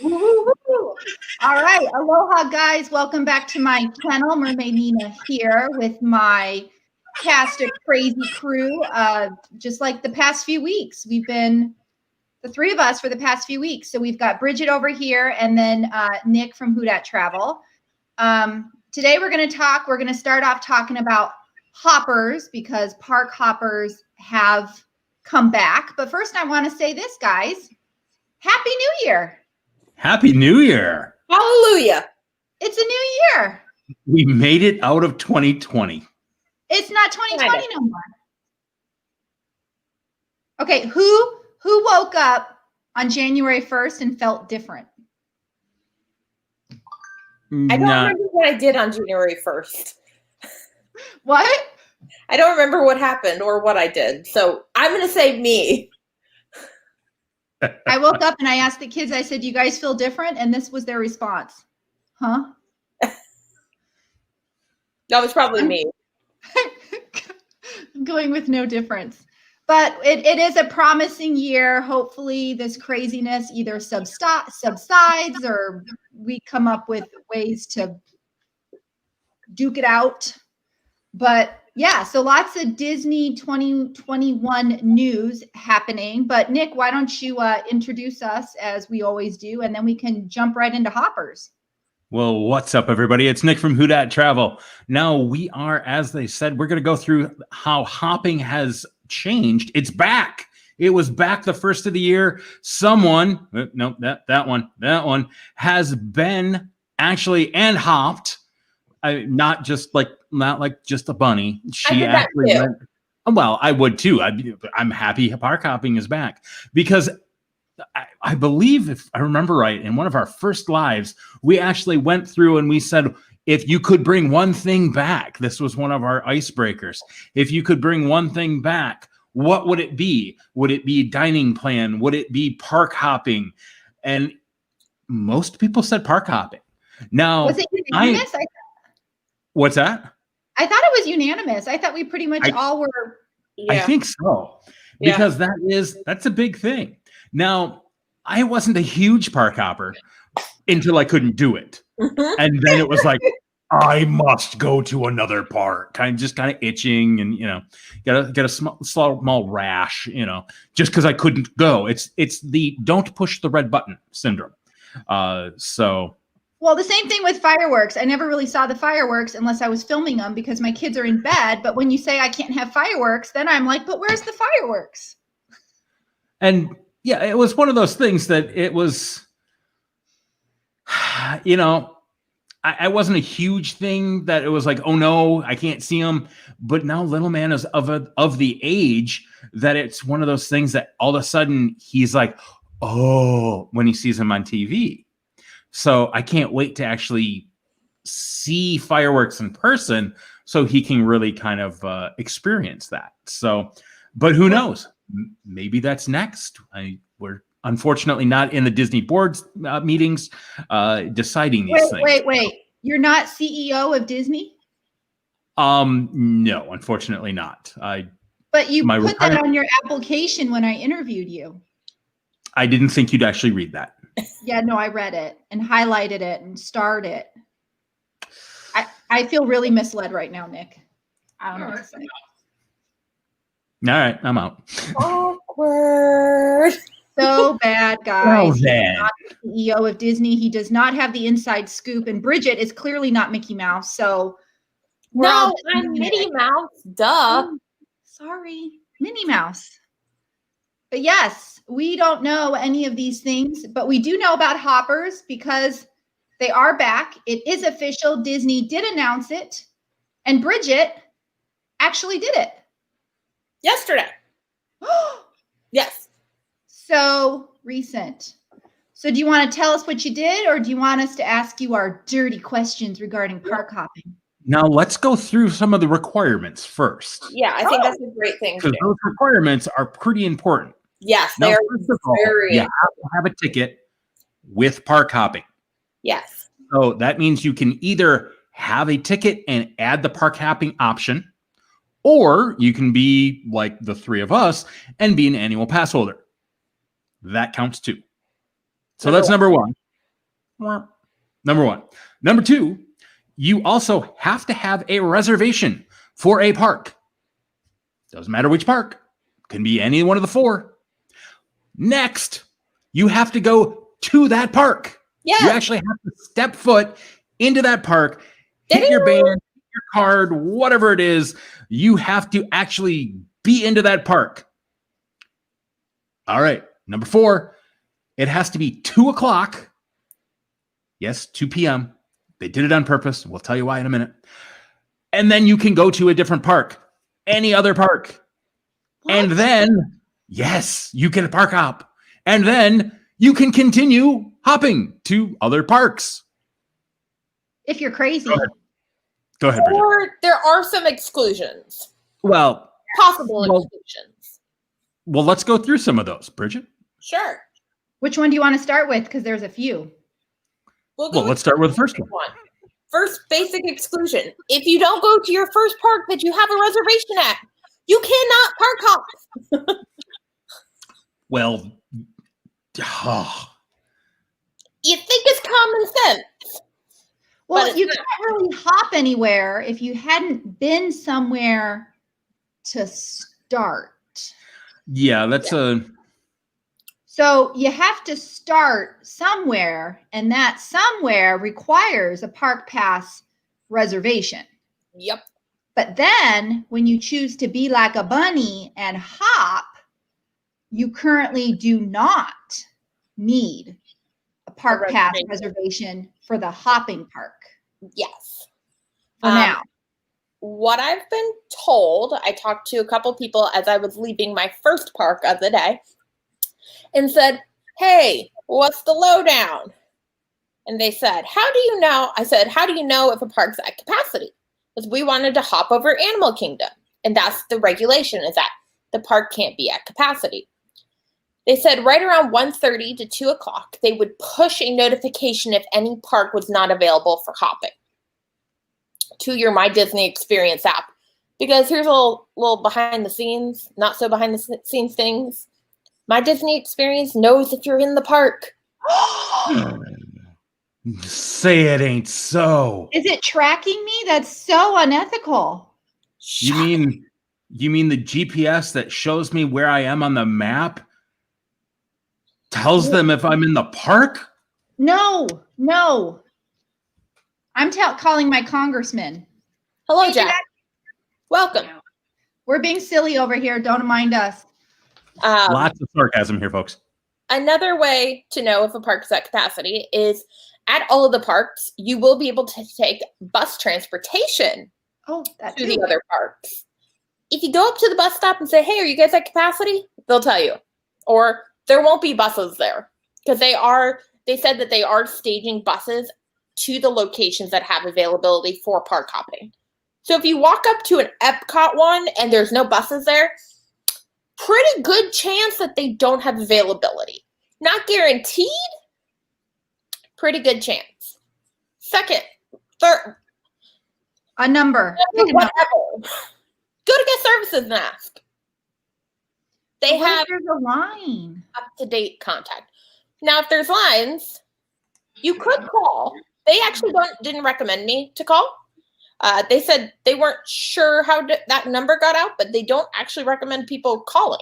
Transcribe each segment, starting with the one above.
Woo-hoo-hoo. All right. Aloha, guys. Welcome back to my channel. Mermaid Nina here with my cast of crazy crew. Just like the past few weeks, we've been the three of us for the past few weeks. So we've got Bridget over here and then Nick from Untitled Travel. Today we're going to start off talking about hoppers because park hoppers have come back. But first I want to say this, guys. Happy New Year. Happy New Year. Hallelujah. It's a new year. We made it out of 2020. It's not 2020 no more. Okay, who woke up on January 1st and felt different? I don't remember what I did on January 1st. What? I don't remember what happened or what I did. So I'm going to say me. I woke up and I asked the kids, I said, "You guys feel different?" And this was their response. Huh? That was probably me. I'm going with no difference. But it is a promising year. Hopefully this craziness either subsides or we come up with ways to duke it out. But yeah, so lots of Disney 2021 news happening. But Nick, why don't you introduce us as we always do, and then we can jump right into hoppers. Well, what's up, everybody? It's Nick from Untitled Travel. Now we are, as they said, we're going to go through how hopping has changed. It's back. It was back the first of the year. Someone, no, that one has been actually and hopped. Not like just a bunny. She actually went, well, I would too. I'm happy park hopping is back because I believe, if I remember right, in one of our first lives, we actually went through and we said, if you could bring one thing back, this was one of our icebreakers. If you could bring one thing back, what would it be? Would it be dining plan? Would it be park hopping? And most people said park hopping. Now, was it unanimous? What's that? I thought it was unanimous. I thought we pretty much all were. Yeah. I think so. Because that's a big thing. Now, I wasn't a huge park hopper until I couldn't do it. And then it was like, I must go to another park. I'm just kind of itching and, get a small rash, just because I couldn't go. It's the don't push the red button syndrome. Well, the same thing with fireworks. I never really saw the fireworks unless I was filming them because my kids are in bed. But when you say I can't have fireworks, then I'm like, but where's the fireworks? And yeah, it was one of those things that it was, I wasn't a huge thing that it was like, oh no, I can't see them. But now little man is of the age that it's one of those things that all of a sudden he's like, oh, when he sees him on TV. So I can't wait to actually see fireworks in person so he can really kind of experience that. So, but who knows? Maybe that's next. We're unfortunately not in the Disney board's meetings deciding these things. Wait. You're not CEO of Disney? No, unfortunately not. But you put that on your application when I interviewed you. I didn't think you'd actually read that. Yeah, no, I read it and highlighted it and starred it. I feel really misled right now, Nick. I don't know what to say. All right, I'm out. Awkward. So bad, guys. So bad. He's not the CEO of Disney. He does not have the inside scoop. And Bridget is clearly not Mickey Mouse. So no, I'm Minnie Mouse. Duh. Oh, sorry, Minnie Mouse. But yes, we don't know any of these things, but we do know about hoppers because they are back. It is official. Disney did announce it. And Bridget actually did it. Yesterday. Yes. So recent. So do you want to tell us what you did, or do you want us to ask you our dirty questions regarding park hopping? Now let's go through some of the requirements first. Yeah, I think that's a great thing. Because those requirements are pretty important. Yes, now, first of all, you have to have a ticket with park hopping. Yes. So that means you can either have a ticket and add the park hopping option, or you can be like the three of us and be an annual pass holder. That counts too. So that's number one. Number one. Number two, you also have to have a reservation for a park. Doesn't matter which park. Can be any one of the four. Next, you have to go to that park. Yeah. You actually have to step foot into that park, hit your band, your card, whatever it is. You have to actually be into that park. All right. Number four, it has to be 2:00. Yes, 2 p.m. They did it on purpose. We'll tell you why in a minute. And then you can go to a different park, any other park. What? And then, yes, you can park hop. And then you can continue hopping to other parks. If you're crazy. Go ahead, Bridget. Or there are some exclusions. Well, Possible exclusions. Well, let's go through some of those, Bridget. Sure. Which one do you want to start with? Because there's a few. Well, Let's start with the first one. First basic exclusion. If you don't go to your first park that you have a reservation at, you cannot park hop. Well, You think it's common sense. Well, you can't really hop anywhere if you hadn't been somewhere to start. yeah, that's a... So you have to start somewhere, and that somewhere requires a park pass reservation. Yep. But then when you choose to be like a bunny and hop, you currently do not need a park pass reservation for the hopping park. Yes. For now. What I've been told, I talked to a couple people as I was leaving my first park of the day and said, hey, what's the lowdown? And they said, how do you know? I said, how do you know if a park's at capacity? Because we wanted to hop over Animal Kingdom. And that's the regulation, is that the park can't be at capacity. They said right around 1:30 to 2:00, they would push a notification if any park was not available for hopping to your My Disney Experience app. Because here's a little behind the scenes, not so behind the scenes things. My Disney Experience knows if you're in the park. Say it ain't so. Is it tracking me? That's so unethical. You mean the GPS that shows me where I am on the map tells them if I'm in the park? No. I'm calling my congressman. Hello, Hey, Jack. Welcome. We're being silly over here. Don't mind us. Lots of sarcasm here, folks. Another way to know if a park is at capacity is at all of the parks, you will be able to take bus transportation to the other parks. If you go up to the bus stop and say, hey, are you guys at capacity? They'll tell you. Or there won't be buses there because they said that they are staging buses to the locations that have availability for park hopping. So if you walk up to an Epcot one and there's no buses there, pretty good chance that they don't have availability. Not guaranteed, pretty good chance. Second, third. A number. Whatever. Go to guest services and ask. They have a line. Up-to-date contact. Now, if there's lines, you could call. They actually didn't recommend me to call. They said they weren't sure how that number got out, but they don't actually recommend people calling.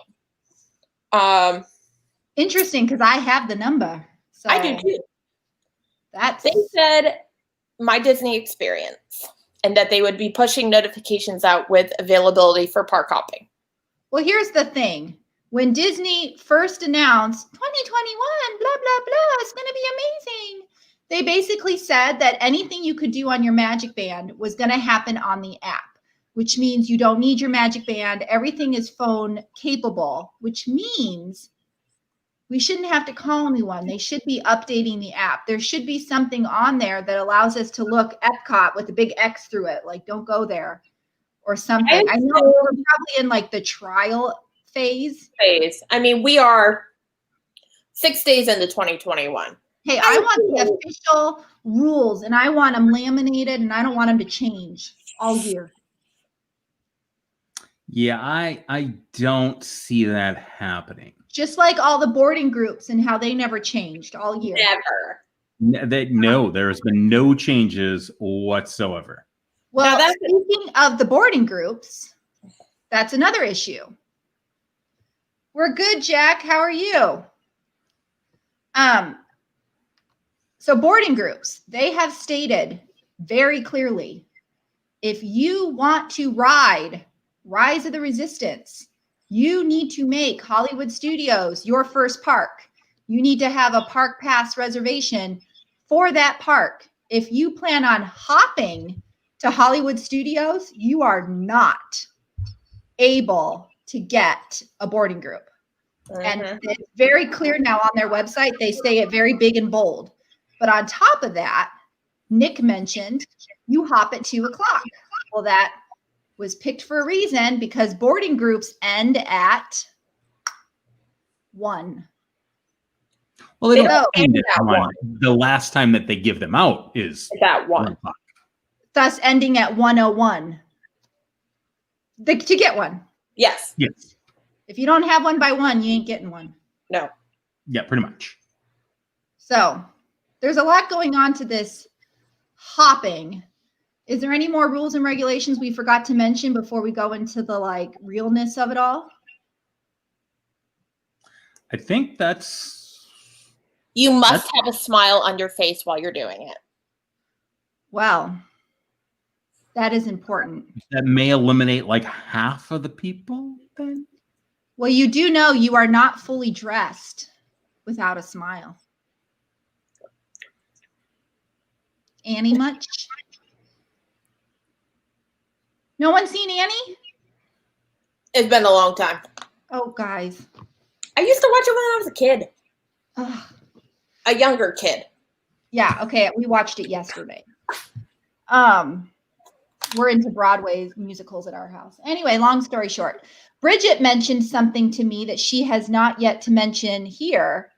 Interesting, because I have the number. So I do too. They said My Disney Experience, and that they would be pushing notifications out with availability for park hopping. Well, here's the thing. When Disney first announced 2021, blah, blah, blah, it's going to be amazing. They basically said that anything you could do on your Magic Band was going to happen on the app, which means you don't need your Magic Band. Everything is phone capable, which means we shouldn't have to call anyone. They should be updating the app. There should be something on there that allows us to look Epcot with a big X through it, like don't go there or something. I know we're probably in like the trial phase. I mean, we are 6 days into 2021. Hey, I want the official rules, and I want them laminated, and I don't want them to change all year. Yeah, I don't see that happening. Just like all the boarding groups and how they never changed all year. Never. No, there has been no changes whatsoever. Well, speaking of the boarding groups, that's another issue. We're good, Jack. How are you? So boarding groups, they have stated very clearly, if you want to ride Rise of the Resistance, you need to make Hollywood Studios your first park. You need to have a park pass reservation for that park. If you plan on hopping to Hollywood Studios, you are not able to get a boarding group. And it's very clear now on their website. They say it very big and bold. But on top of that, Nick mentioned you hop at 2 o'clock. Well, that was picked for a reason because boarding groups end at 1. Well, they don't end at 1. The last time that they give them out is at 1 o'clock. Thus ending at 1:01. To get one. Yes. Yes. If you don't have one by 1, you ain't getting one. No. Yeah, pretty much. So there's a lot going on to this hopping. Is there any more rules and regulations we forgot to mention before we go into the realness of it all? I think that's... You must have a smile on your face while you're doing it. Well, that is important. That may eliminate half of the people then? Well, you do know you are not fully dressed without a smile. Annie much? No one seen Annie? It's been a long time. Oh, guys. I used to watch it when I was a kid. Ugh. A younger kid. Yeah, okay. We watched it yesterday. We're into Broadway musicals at our house. Anyway, long story short, Bridget mentioned something to me that she has not yet to mention here.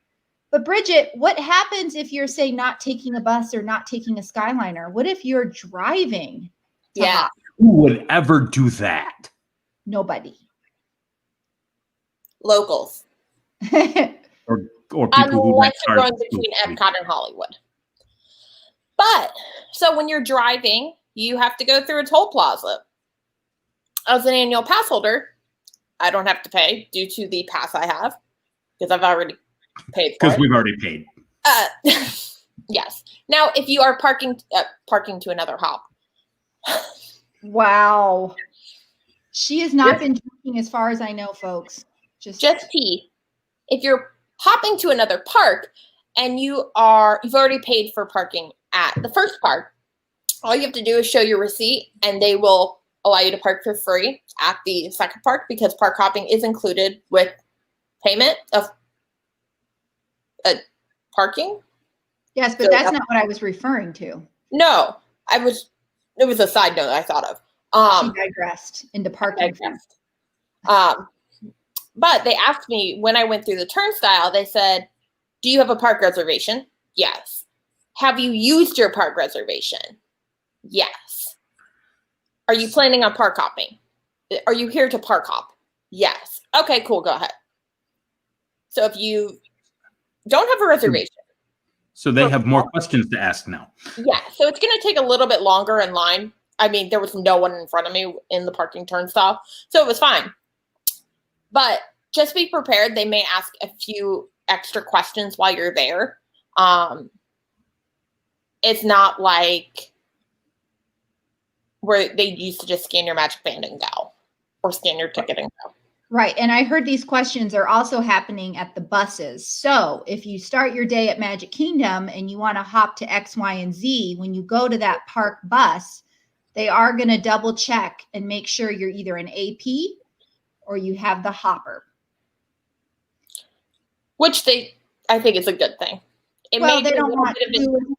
But Bridget, what happens if you're, say, not taking a bus or not taking a Skyliner? What if you're driving? Yeah. Who would ever do that? Nobody. Locals. Or people who unless you're going between Epcot and Hollywood. But, so when you're driving, you have to go through a toll plaza. As an annual pass holder, I don't have to pay due to the pass I have because I've already paid for it. Because we've already paid. Yes. Now, if you are parking to another hop. Wow. She has not been drinking as far as I know, folks. Just tea. If you're hopping to another park and you've already paid for parking at the first park, all you have to do is show your receipt and they will allow you to park for free at the second park because park hopping is included with payment of parking. Yes, but that's not what I was referring to. No, it was a side note I thought of. She digressed into parking. But they asked me when I went through the turnstile, they said, do you have a park reservation? Yes. Have you used your park reservation? Yes. Are you planning on park hopping? Are you here to park hop? Yes. Okay, cool. Go ahead. So if you don't have a reservation. So they have more questions to ask now. Yeah. So it's going to take a little bit longer in line. I mean, there was no one in front of me in the parking turnstile, so it was fine. But just be prepared. They may ask a few extra questions while you're there. It's not like where they used to just scan your magic band and go or scan your ticket and go. Right. And I heard these questions are also happening at the buses. So if you start your day at Magic Kingdom and you want to hop to X, Y, and Z, when you go to that park bus, they are going to double check and make sure you're either an AP or you have the hopper. Which I think is a good thing. They don't want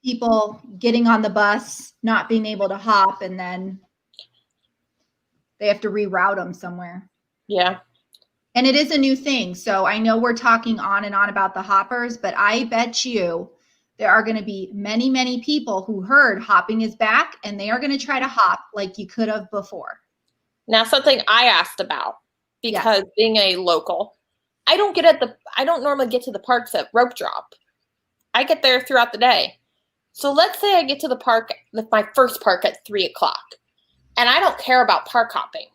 people getting on the bus, not being able to hop, and then they have to reroute them somewhere. Yeah. And it is a new thing. So I know we're talking on and on about the hoppers, but I bet you there are going to be many, many people who heard hopping is back, and they are going to try to hop like you could have before. Now, something I asked about, because being a local, I don't normally get to the parks at rope drop. I get there throughout the day. So let's say I get to the park, my first park at 3:00, and I don't care about park hopping.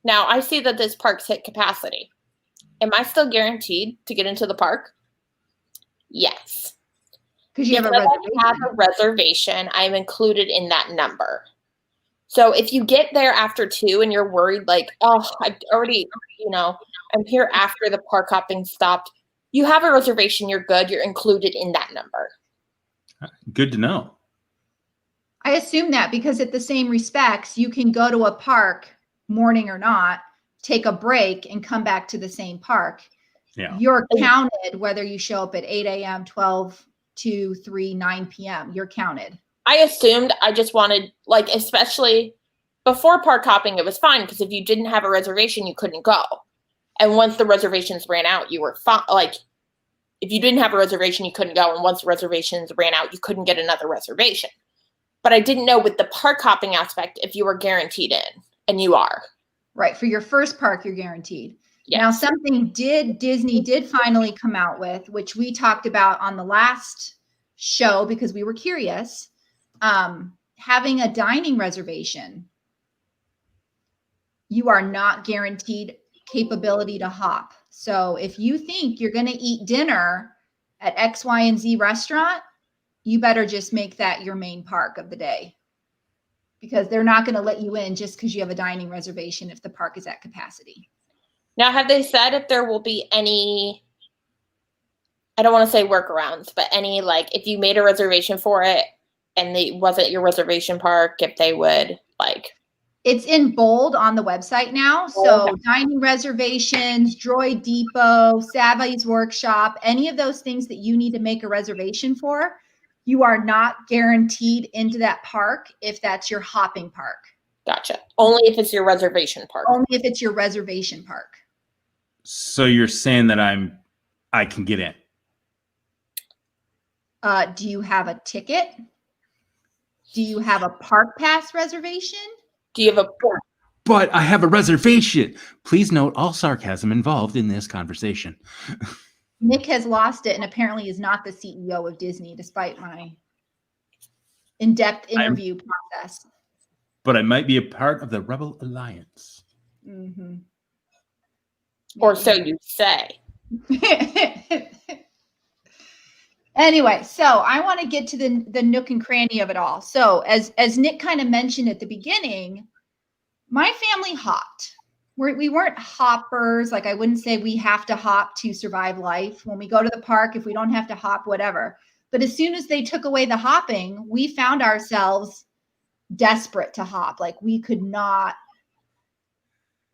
Now I see that this park's hit capacity. Am I still guaranteed to get into the park? Yes. Because you have a reservation. I'm included in that number. So if you get there after 2 and you're worried, like, oh, I already, I'm here after the park hopping stopped, you have a reservation, you're good, you're included in that number. Good to know. I assume that because at the same respects, you can go to a park, morning or not, take a break and come back to the same park. Yeah. You're counted whether you show up at 8 a.m., 12, 2, 3, 9 p.m. You're counted. I assumed, I just wanted, like, especially before park hopping, it was fine because if you didn't have a reservation, you couldn't go. And once the reservations ran out, you were fine. Like, if you didn't have a reservation, you couldn't go. And once the reservations ran out, you couldn't get another reservation. But I didn't know with the park hopping aspect if you were guaranteed in, and you are. Right. For your first park, you're guaranteed. Yes. Now, something Disney did finally come out with, which we talked about on the last show because we were curious, having a dining reservation. You are not guaranteed capability to hop. So if you think you're going to eat dinner at X, Y, and Z restaurant, you better just make that your main park of the day, because they're not going to let you in just because you have a dining reservation if the park is at capacity. Now, have they said if there will be any, I don't want to say workarounds, but any, like, if you made a reservation for it and it wasn't your reservation park, if they would, like... It's in bold on the website now. So dining reservations, Droid Depot, Savvy's Workshop, any of those things that you need to make a reservation for, you are not guaranteed into that park if that's your hopping park. Gotcha. Only if it's your reservation park. Only if it's your reservation park. So you're saying that I can get in? Do you have a ticket? Do you have a park pass reservation? Do you have a... But I have a reservation. Please note all sarcasm involved in this conversation. Nick has lost it and apparently is not the CEO of Disney, despite my in-depth interview process. But I might be a part of the Rebel Alliance. Mm-hmm. Or so you say. Anyway, so I want to get to the nook and cranny of it all. So as Nick kind of mentioned at the beginning, my family hopped. We weren't hoppers. Like, I wouldn't say we have to hop to survive life. When we go to the park, if we don't have to hop, whatever. But as soon as they took away the hopping, we found ourselves desperate to hop. Like, we could not,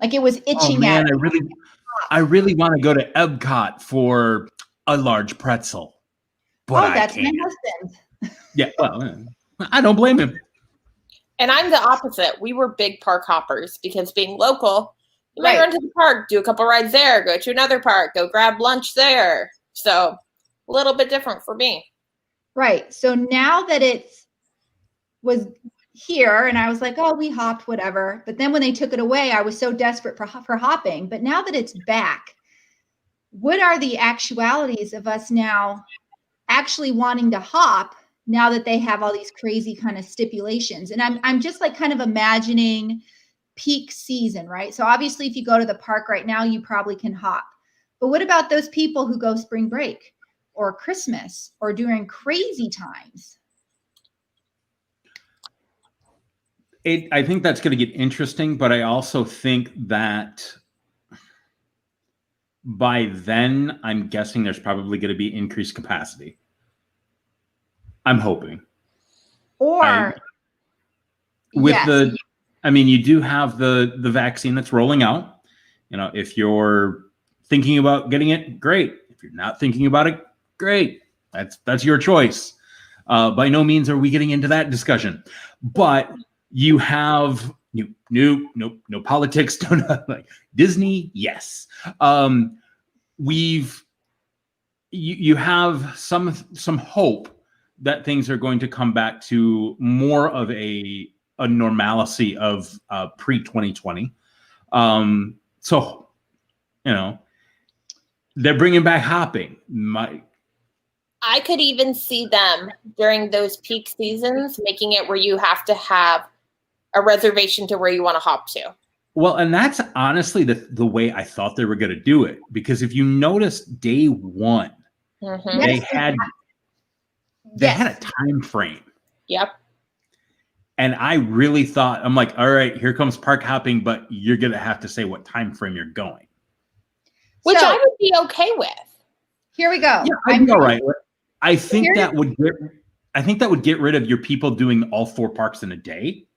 like, it was itching at us. I really want to go to Epcot for a large pretzel. But that's my husband. Yeah, well, I don't blame him. And I'm the opposite. We were big park hoppers because being local, you might run to the park, do a couple rides there, go to another park, go grab lunch there. So a little bit different for me. Right. So now that it was here and I was like, oh, we hopped, whatever. But then when they took it away, I was so desperate for hopping. But now that it's back, what are the actualities of us now actually wanting to hop now that they have all these crazy kind of stipulations? And I'm just like kind of imagining peak season, right? So obviously if you go to the park right now, you probably can hop. But what about those people who go spring break or Christmas or during crazy times? I think that's going to get interesting, but I also think that by then, I'm guessing there's probably going to be increased capacity. I'm hoping. Or you do have the vaccine that's rolling out. You know, if you're thinking about getting it, great. If you're not thinking about it, great. That's your choice. By no means are we getting into that discussion, but you have no politics, like Disney. Yes. You have some hope that things are going to come back to more of a normalcy of pre-2020. So, They're bringing back hopping. I could even see them during those peak seasons making it where you have to have a reservation to where you want to hop to. Well, and that's honestly the way I thought they were going to do it. Because if you notice, day one, they had a time frame. Yep. And I really thought, I'm like, all right, here comes park hopping, but you're going to have to say what time frame you're going. Which I would be okay with. Here we go. Yeah, I'm all right. I think that would get rid of your people doing all 4 parks in a day,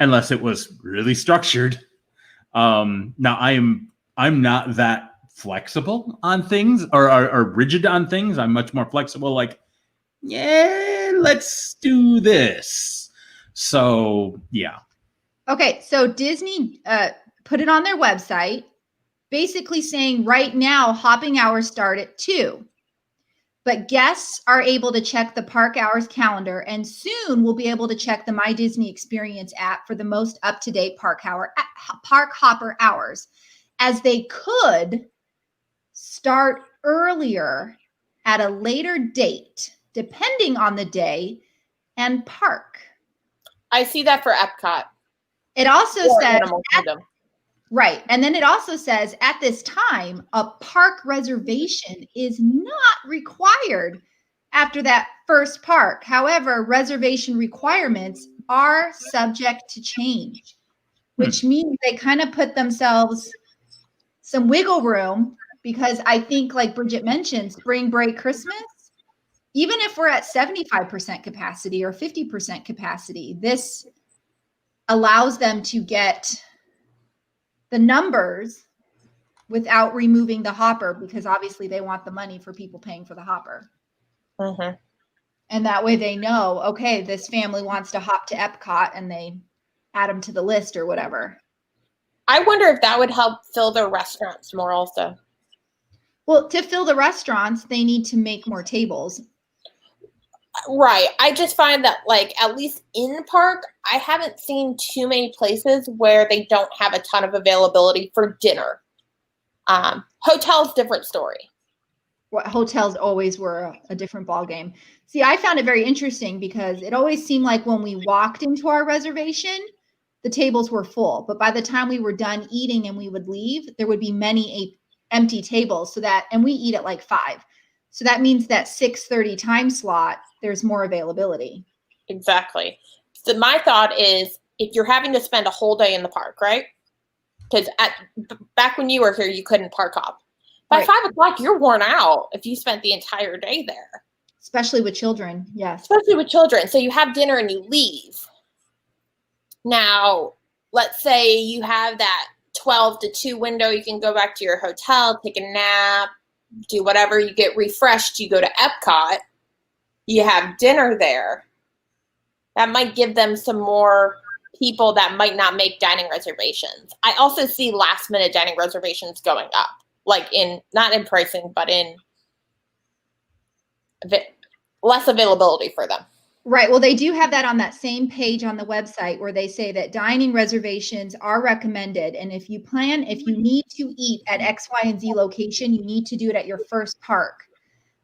unless it was really structured. Now I'm not that flexible on things or rigid on things. I'm much more flexible. Like, yeah, let's do this. So yeah. Okay, so Disney put it on their website, basically saying right now hopping hours start at 2. But guests are able to check the park hours calendar, and soon we'll be able to check the My Disney Experience app for the most up-to-date park hopper hours, as they could start earlier at a later date, depending on the day and park. I see that for Epcot. It also says, right. And then it also says at this time, a park reservation is not required after that first park. However, reservation requirements are subject to change, which means they kind of put themselves some wiggle room, because I think, like Bridget mentioned, spring break, Christmas, even if we're at 75% capacity or 50% capacity, this allows them to get the numbers without removing the hopper, because obviously they want the money for people paying for the hopper. And that way they know, okay, this family wants to hop to Epcot, and they add them to the list or whatever. I wonder if that would help fill their restaurants more also. Well, to fill the restaurants, they need to make more tables. Right. I just find that, like, at least in park, I haven't seen too many places where they don't have a ton of availability for dinner. Hotels, different story. Well, hotels always were a different ballgame. See, I found it very interesting because it always seemed like when we walked into our reservation, the tables were full. But by the time we were done eating and we would leave, there would be many empty tables. And we eat at like 5. So that means that 6:30 time slot, there's more availability. Exactly. So my thought is, if you're having to spend a whole day in the park, right? Because back when you were here, you couldn't park hop. By 5 o'clock, you're worn out if you spent the entire day there. Especially with children, yes. Especially with children. So you have dinner and you leave. Now, let's say you have that 12 to 2 window. You can go back to your hotel, take a nap, do whatever, you get refreshed, you go to Epcot, you have dinner there. That might give them some more people that might not make dining reservations. I also see last minute dining reservations going up, like not in pricing, but in less availability for them. Right. Well, they do have that on that same page on the website where they say that dining reservations are recommended. And if you need to eat at X, Y, and Z location, you need to do it at your first park.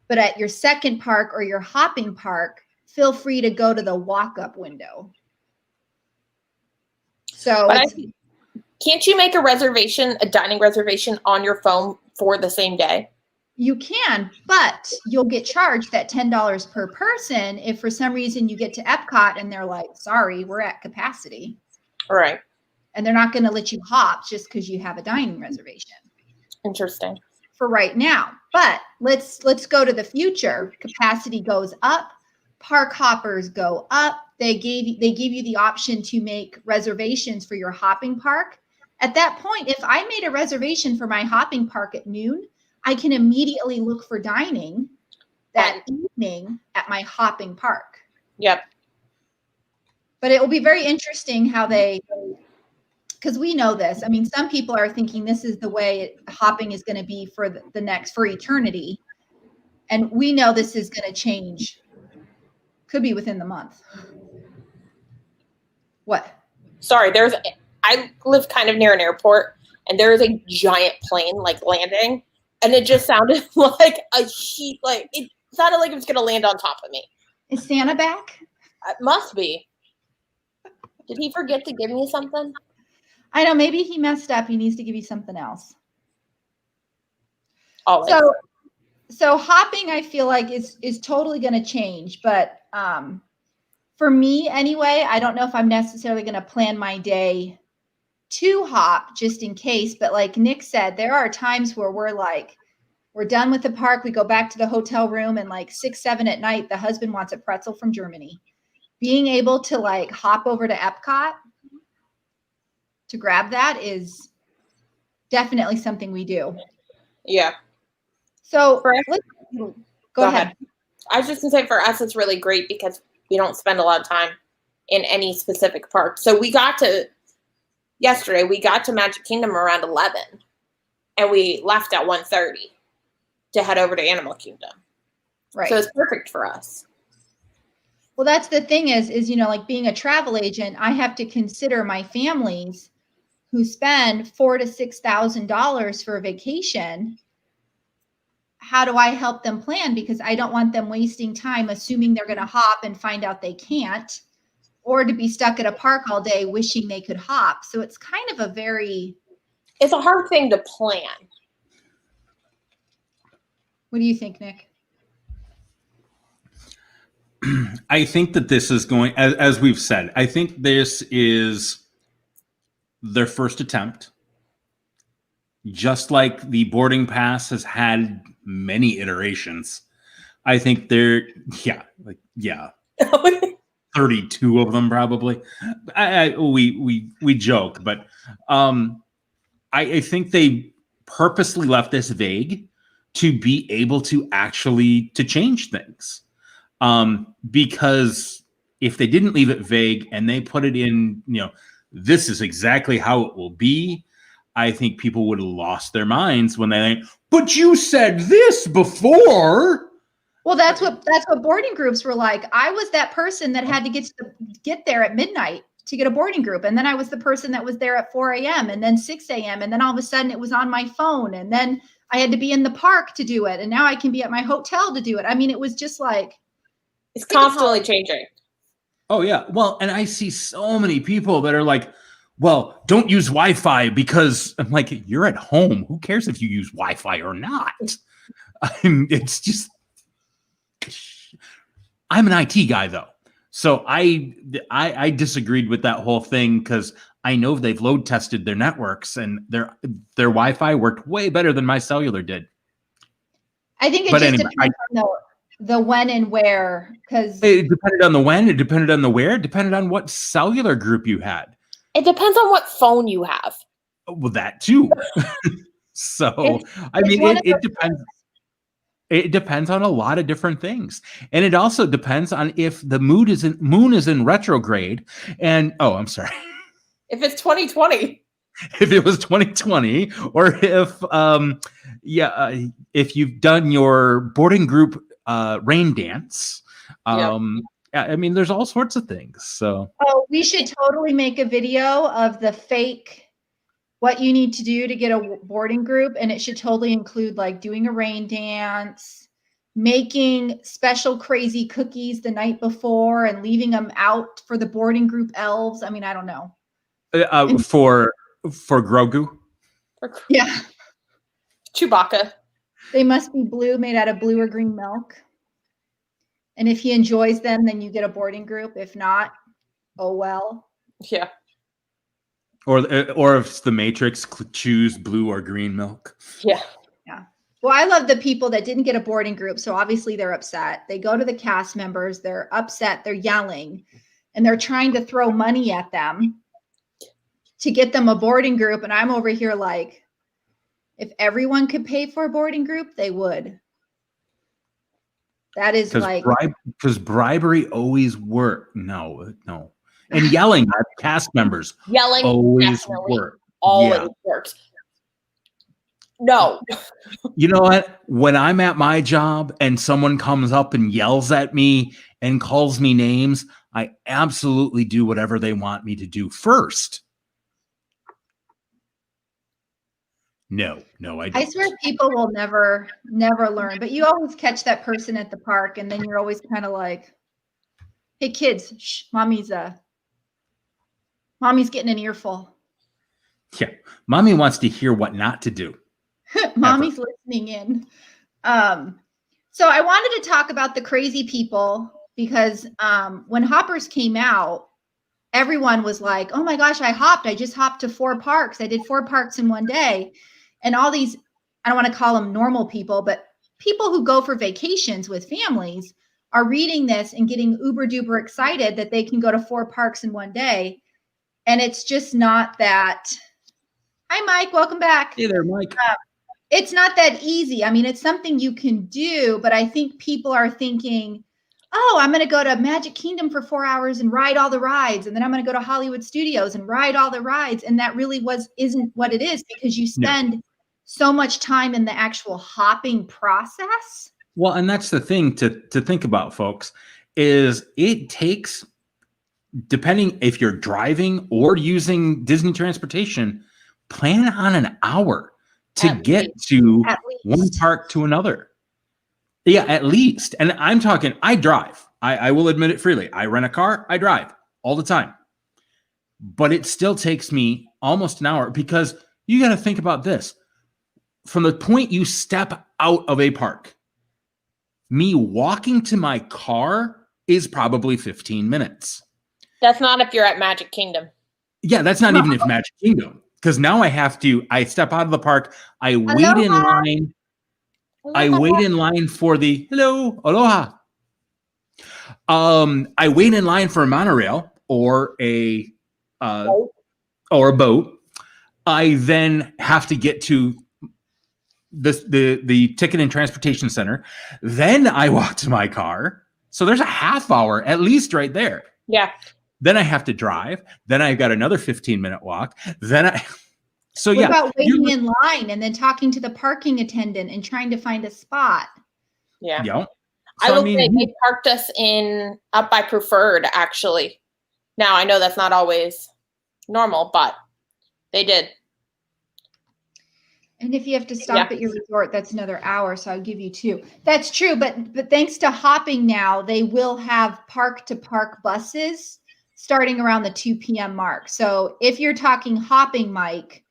But at your second park or your hopping park, feel free to go to the walk-up window. So can't you make a dining reservation on your phone for the same day? You can, but you'll get charged that $10 per person if for some reason you get to Epcot and they're like, sorry, we're at capacity. All right. And they're not going to let you hop just because you have a dining reservation. Interesting. For right now. But let's go to the future. Capacity goes up. Park hoppers go up. They give you the option to make reservations for your hopping park. At that point, if I made a reservation for my hopping park at noon, I can immediately look for dining that evening at my hopping park. Yep. But it will be very interesting how because we know this. I mean, some people are thinking this is the way hopping is going to be for for eternity. And we know this is going to change. Could be within the month. What? Sorry, I live kind of near an airport, and there is a giant plane like landing And it just sounded like a heat, like it sounded like it was going to land on top of me. Is Santa back? It must be. Did he forget to give me something? I know, maybe he messed up. He needs to give you something else. Always. So hopping, I feel like is totally going to change, but for me anyway, I don't know if I'm necessarily going to plan my day to hop just in case, but like Nick said, there are times where we're done with the park, we go back to the hotel room, and like 6, 7 at night, the husband wants a pretzel from Germany. Being able to like hop over to Epcot to grab that is definitely something we do. Yeah. So go ahead. I was just gonna say, for us, it's really great because we don't spend a lot of time in any specific park. So yesterday we got to Magic Kingdom around 11, and we left at 1:30 to head over to Animal Kingdom. Right. So it's perfect for us. Well, that's the thing is, like being a travel agent, I have to consider my families who spend $4,000 to $6,000 for a vacation. How do I help them plan? Because I don't want them wasting time assuming they're going to hop and find out they can't, or to be stuck at a park all day wishing they could hop. So it's kind of it's a hard thing to plan. What do you think, Nick? I think that this is going, as we've said, I think this is their first attempt. Just like the boarding pass has had many iterations. I think 32 of them probably. We joke, but I think they purposely left this vague to be able to actually to change things. Because if they didn't leave it vague and they put it in, this is exactly how it will be, I think people would have lost their minds when they think, but you said this before. Well, that's what boarding groups were like. I was that person that had to get there at midnight to get a boarding group. And then I was the person that was there at 4 a.m. and then 6 a.m. And then all of a sudden it was on my phone. And then I had to be in the park to do it. And now I can be at my hotel to do it. I mean, it was just like. It's constantly changing. Oh, yeah. Well, and I see so many people that are like, well, don't use Wi-Fi because I'm like, you're at home. Who cares if you use Wi-Fi or not? It's just, I'm an IT guy though. So I disagreed with that whole thing because I know they've load tested their networks and their Wi-Fi worked way better than my cellular did. I think depends on the when and where, because it depended on the when, it depended on the where, it depended on what cellular group you had. It depends on what phone you have. Well, that too. So, it depends. It depends on a lot of different things. And it also depends on if the moon is in retrograde. And, I'm sorry. If it's 2020. If it was 2020, or if you've done your boarding group rain dance. There's all sorts of things. So we should totally make a video of the fake what you need to do to get a boarding group, and it should totally include like doing a rain dance, making special crazy cookies the night before and leaving them out for the boarding group elves. I mean, I don't know. For Grogu. Yeah. Chewbacca. They must be blue, made out of blue or green milk. And if he enjoys them, then you get a boarding group. If not, oh well. Yeah. Or if it's the Matrix, choose blue or green milk. Yeah. Yeah. Well, I love the people that didn't get a boarding group. So obviously they're upset. They go to the cast members. They're upset. They're yelling. And they're trying to throw money at them to get them a boarding group. And I'm over here like, if everyone could pay for a boarding group, they would. That is like because bribery always works. No. And yelling at cast members always works. Always works. No. You know what? When I'm at my job and someone comes up and yells at me and calls me names, I absolutely do whatever they want me to do first. No, I I don't. swear people will never learn, but you always catch that person at the park, and then you're always kind of like, hey kids, shh, mommy's getting an earful. Yeah. Mommy wants to hear what not to do. Mommy's listening in. So I wanted to talk about the crazy people because when Hoppers came out, everyone was like, oh my gosh, I just hopped to 4 parks. I did 4 parks in one day. And all these, I don't want to call them normal people, but people who go for vacations with families are reading this and getting uber duper excited that they can go to 4 parks in one day. And it's just not that. Hi, Mike. Welcome back. Hey there, Mike. It's not that easy. I mean, it's something you can do, but I think people are thinking, oh, I'm going to go to Magic Kingdom for 4 hours and ride all the rides. And then I'm going to go to Hollywood Studios and ride all the rides. And that really isn't what it is, because you spend so much time in the actual hopping process. Well, and that's the thing to think about, folks, is it takes, depending if you're driving or using Disney transportation, plan on an hour to get to one park to another. Yeah, at least. And I'm talking, I drive. I will admit it freely. I rent a car, I drive all the time. But it still takes me almost an hour, because you got to think about this. From the point you step out of a park, me walking to my car is probably 15 minutes. That's not if you're at Magic Kingdom. Yeah, that's not even if Magic Kingdom. Because now I step out of the park, I wait in line. I wait in line for the aloha. I wait in line for a monorail or a boat. I then have to get to the ticket and transportation center. Then I walk to my car. So there's a half hour at least right there. Yeah. Then I have to drive. Then I've got another 15-minute walk. So what about waiting in line and then talking to the parking attendant and trying to find a spot? Yeah. So, I will say they parked us up by Preferred, actually. Now, I know that's not always normal, but they did. And if you have to stop at your resort, that's another hour. So I'll give you 2. That's true. But thanks to hopping now, they will have park-to-park buses starting around the 2 p.m. mark. So if you're talking hopping, Mike,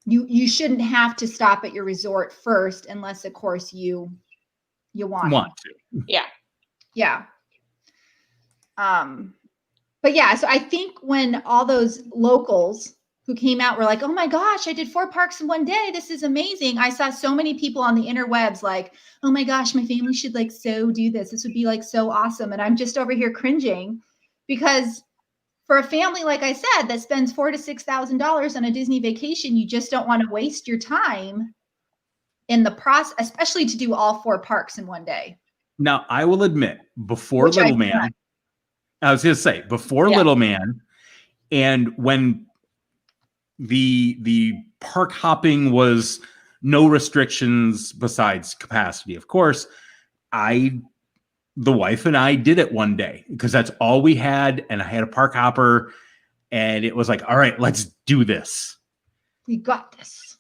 you shouldn't have to stop at your resort first, unless of course you want to. Yeah. But yeah, so I think when all those locals who came out were like, oh my gosh, I did 4 parks in one day, this is amazing. I saw so many people on the interwebs like, oh my gosh, my family should so do this would be so awesome. And I'm just over here cringing, because for a family, like I said, that spends $4,000 to $6,000 on a Disney vacation, you just don't want to waste your time in the process, especially to do all 4 parks in one day. Now, I will admit, before Little Man, I was going to say, before Little Man, and when the park hopping was no restrictions besides capacity, of course, the wife and I did it one day because that's all we had. And I had a park hopper, and it was like, all right, let's do this. We got this.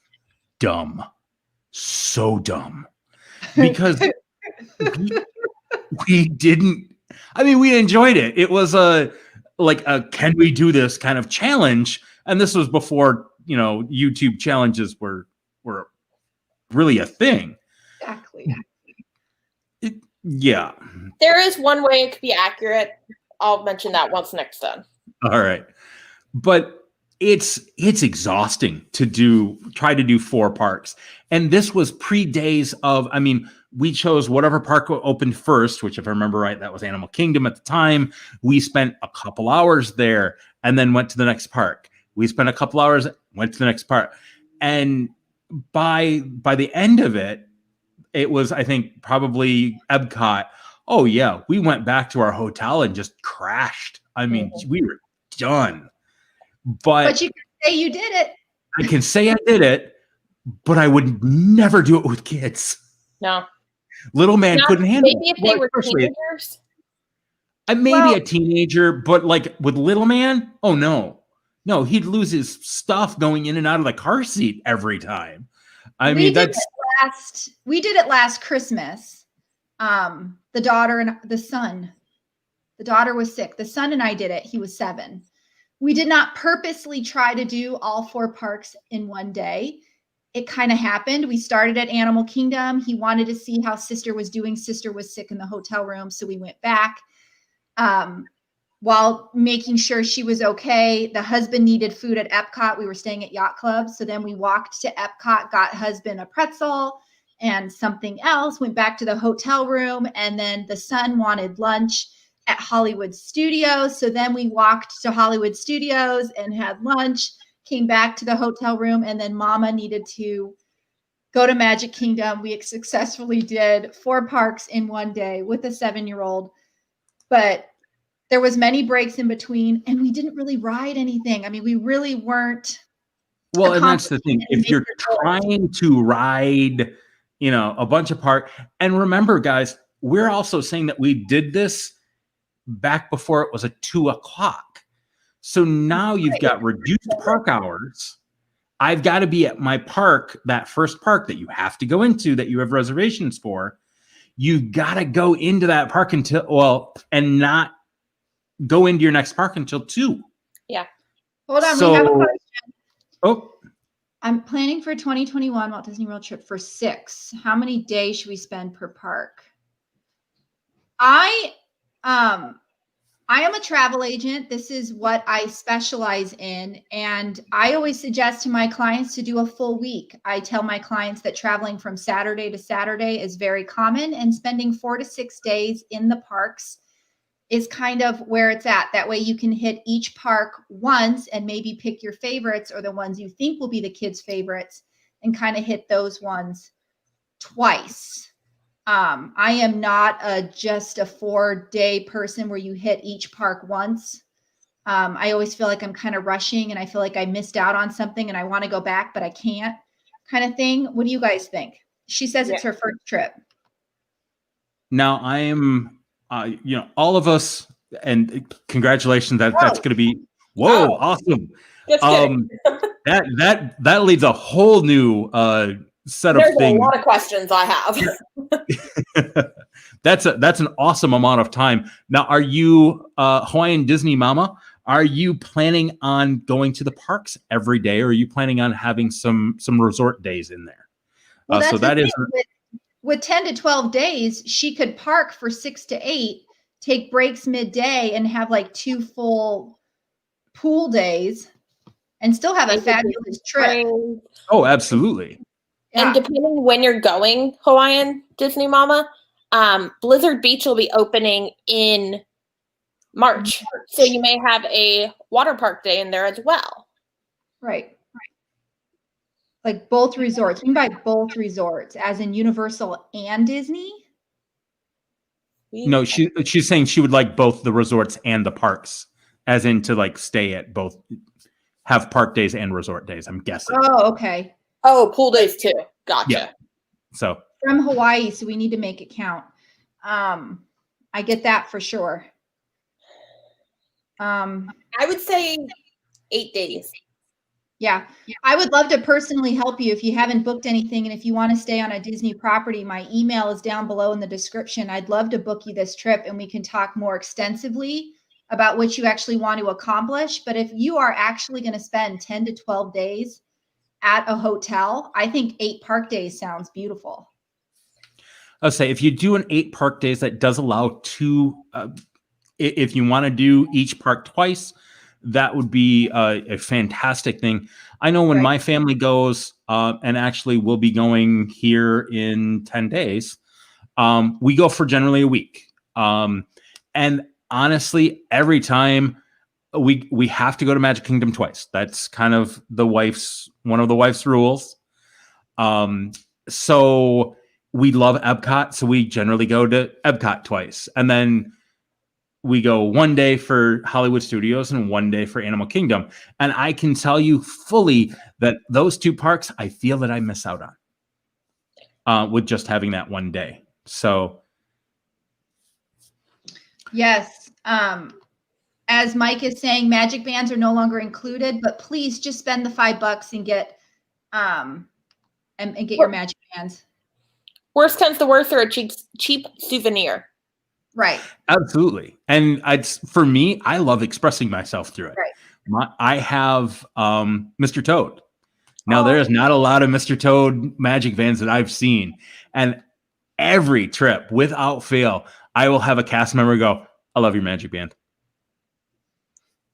Dumb. So dumb. Because we didn't, we enjoyed it. It was a can we do this kind of challenge. And this was before, YouTube challenges were really a thing. Exactly. Yeah. There is one way it could be accurate. I'll mention that once next done. All right. But it's exhausting to try to do 4 parks. And this was pre-days of, we chose whatever park opened first, which if I remember right, that was Animal Kingdom at the time. We spent a couple hours there and then went to the next park. We spent a couple hours, went to the next park. And by the end of it, it was, I think, probably Epcot. Oh, yeah. We went back to our hotel and just crashed. We were done. But you can say you did it. I can say I did it, but I would never do it with kids. No. Little man couldn't handle it. Maybe if they were teenagers. Maybe a teenager, but with Little Man, oh, no. No, he'd lose his stuff going in and out of the car seat every time. I we mean, did that's it last Christmas. The daughter and the son. The daughter was sick. The son and I did it. He was 7. We did not purposely try to do all 4 parks in one day. It kind of happened. We started at Animal Kingdom. He wanted to see how sister was doing. Sister was sick in the hotel room, so we went back. While making sure she was okay. The husband needed food at Epcot. We were staying at Yacht Club. So then we walked to Epcot, got husband a pretzel and something else, went back to the hotel room. And then the son wanted lunch at Hollywood Studios. So then we walked to Hollywood Studios and had lunch, came back to the hotel room. And then mama needed to go to Magic Kingdom. We successfully did 4 parks in one day with a 7-year-old. But there was many breaks in between, and we didn't really ride anything. I mean, we really weren't. Well, and that's the thing. If you're trying to ride, a bunch of park, and remember, guys, we're also saying that we did this back before it was a 2:00. So now you've got reduced park hours. I've got to be at my park, that first park that you have to go into, that you have reservations for. You've got to go into that park and not go into your next park until 2. Yeah. Hold on. We have a question. Oh. I'm planning for 2021 Walt Disney World trip for 6. How many days should we spend per park? I am a travel agent. This is what I specialize in. And I always suggest to my clients to do a full week. I tell my clients that traveling from Saturday to Saturday is very common, and spending 4 to 6 days in the parks is kind of where it's at. That way you can hit each park once and maybe pick your favorites or the ones you think will be the kids' favorites and kind of hit those ones twice. I am not just a 4-day person where you hit each park once. I always feel like I'm kind of rushing and I feel like I missed out on something and I want to go back, but I can't, kind of thing. What do you guys think? She says it's her first trip. Now I am, all of us, and congratulations, that's going to be, awesome. That leads a whole new set of things. There's a lot of questions I have. That's an awesome amount of time. Now, are you Hawaiian Disney Mama? Are you planning on going to the parks every day, or are you planning on having some resort days in there? Well, so that is with 10 to 12 days, she could park for 6 to 8, take breaks midday, and have like 2 full pool days, and still have a fabulous trip. Oh, absolutely. And depending when you're going, Hawaiian Disney Mama, Blizzard Beach will be opening in March. So you may have a water park day in there as well. Right. Like both resorts. You can buy both resorts, as in Universal and Disney? No, she's saying she would like both the resorts and the parks, as in to like stay at both, have park days and resort days, I'm guessing. Oh, okay. Oh, pool days too. Gotcha. Yeah. So from Hawaii, so we need to make it count. I get that for sure. I would say 8 days. Yeah. I would love to personally help you if you haven't booked anything. And if you want to stay on a Disney property, my email is down below in the description. I'd love to book you this trip and we can talk more extensively about what you actually want to accomplish. But if you are actually going to spend 10 to 12 days at a hotel, I think 8 park days sounds beautiful. I'll say if you do an 8 park days, that does allow 2. If you want to do each park twice, that would be a fantastic thing. I know when my family goes, and actually we'll be going here in 10 days, we go for generally a week. And honestly, every time we have to go to Magic Kingdom twice. That's kind of one of the wife's rules. So we love Epcot, so we generally go to Epcot twice. And then we go one day for Hollywood Studios and one day for Animal Kingdom. And I can tell you fully that those 2 parks, I feel that I miss out on with just having that one day. So. Yes. as Mike is saying, magic bands are no longer included, but please just spend the $5 and get get your magic bands. Worst comes to worst, or a cheap souvenir. Right. Absolutely. And for me, I love expressing myself through it. Right. I have Mr. Toad. Now, there's not a lot of Mr. Toad magic bands that I've seen. And every trip, without fail, I will have a cast member go, I love your magic band.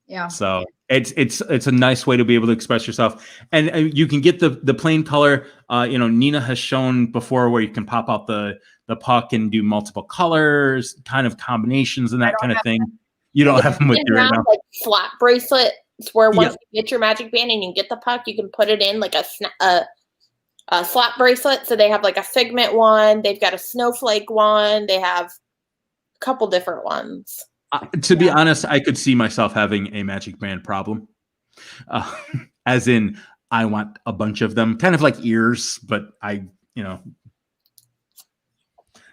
Yeah. So it's a nice way to be able to express yourself. And you can get the plain color. Nina has shown before where you can pop out the puck and do multiple colors, kind of combinations and that kind of thing. You don't have them with you right now. Like flat bracelets where once you get your magic band and you get the puck, you can put it in like a slap bracelet. So they have like a figment one. They've got a snowflake one. They have a couple different ones. To be honest, I could see myself having a magic band problem. As in, I want a bunch of them, kind of like ears, but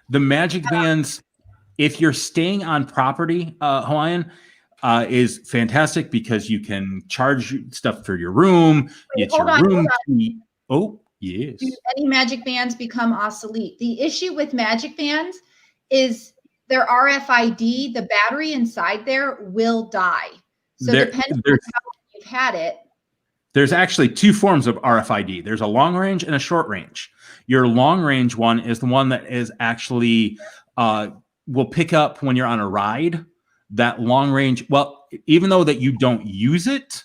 the magic bands, if you're staying on property, Hawaiian, is fantastic because you can charge stuff for your room. It's your room key. Oh, yes. Do any magic bands become obsolete? The issue with magic bands is their RFID, the battery inside there will die. So depending on how long you've had it. There's actually two forms of RFID. There's a long range and a short range. Your long range one is the one that is actually will pick up when you're on a ride. That long range, well, even though that you don't use it,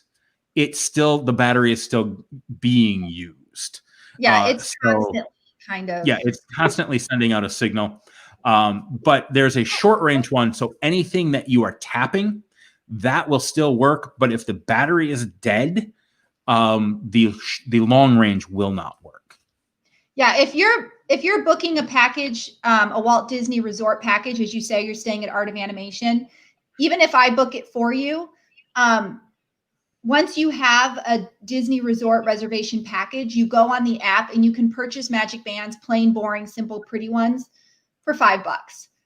it's still, the battery is still being used. Yeah, it's constantly kind of. Yeah, it's constantly sending out a signal. But there's a short range one. So anything that you are tapping, that will still work. But if the battery is dead, the long range will not work. Yeah, if you're booking a package, a Walt Disney Resort package, as you say, you're staying at Art of Animation, even if I book it for you, once you have a Disney Resort reservation package, you go on the app and you can purchase magic bands, plain, boring, simple, pretty ones, for $5.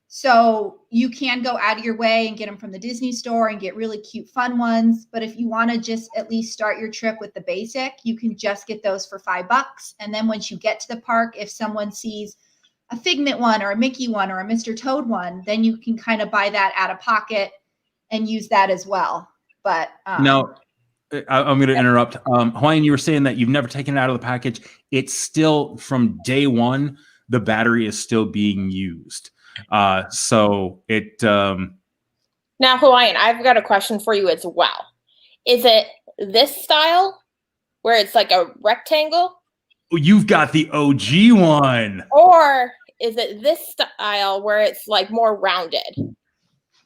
So you can go out of your way and get them from the Disney store and get really cute, fun ones. But if you want to just at least start your trip with the basic, you can just get those for $5. And then once you get to the park, if someone sees a Figment one or a Mickey one or a Mr. Toad one, then you can kind of buy that out of pocket and use that as well. But now, I'm going to interrupt. Hawaiian, you were saying that you've never taken it out of the package. It's still, from day one, the battery is still being used. So it. Now, Hawaiian, I've got a question for you as well. Is it this style where it's like a rectangle? You've got the OG one. Or is it this style where it's like more rounded?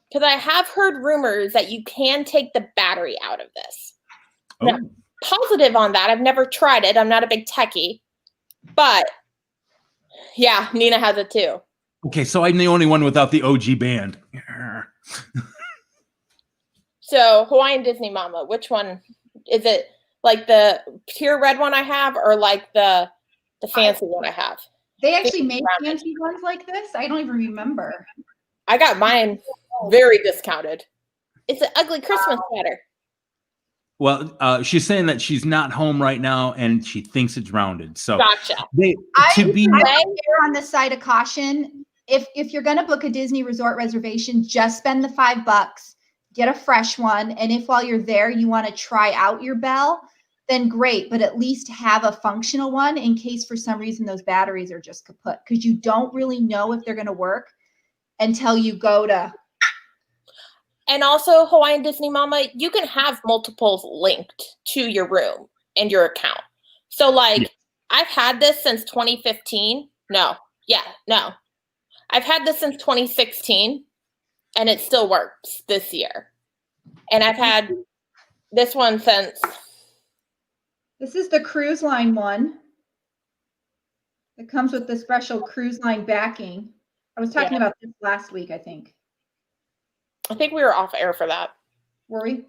Because I have heard rumors that you can take the battery out of this. Oh. Now, positive on that. I've never tried it. I'm not a big techie. But yeah, Nina has it too. Okay, so I'm the only one without the OG band. So Hawaiian Disney Mama, which one is it? Like the pure red one I have, or like the fancy one I have? They actually make fancy ones like this? I don't even remember. I got mine very discounted. It's an ugly Christmas sweater. Well, she's saying that she's not home right now and she thinks it's rounded. So gotcha. I'm on the side of caution. If you're going to book a Disney Resort reservation, just spend the $5, get a fresh one. And if while you're there, you want to try out your bell, then great. But at least have a functional one in case for some reason those batteries are just kaput, because you don't really know if they're going to work until you go to. And also, Hawaiian Disney Mama, you can have multiples linked to your room and your account. So, like, I've had this since 2015. I've had this since 2016, and it still works this year. And I've had this one since. This is the cruise line one. It comes with the special cruise line backing. I was talking about this last week, I think. I think we were off air for that. Were we?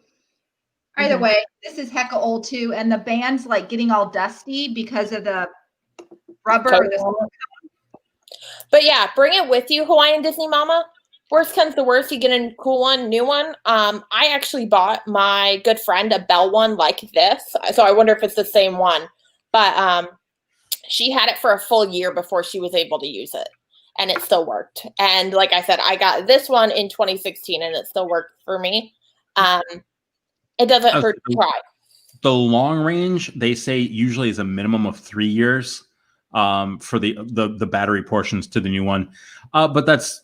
Either way, this is hecka old too. And the band's like getting all dusty because of the rubber. But yeah, bring it with you, Hawaiian Disney Mama. Worst comes to worst, you get a cool one, new one. I actually bought my good friend a Bell one like this, so I wonder if it's the same one. But she had it for a full year before she was able to use it, and it still worked. And like I said, I got this one in 2016, and it still worked for me. It doesn't hurt to try. The long range, they say, usually is a minimum of 3 years for the battery portions to the new one, but that's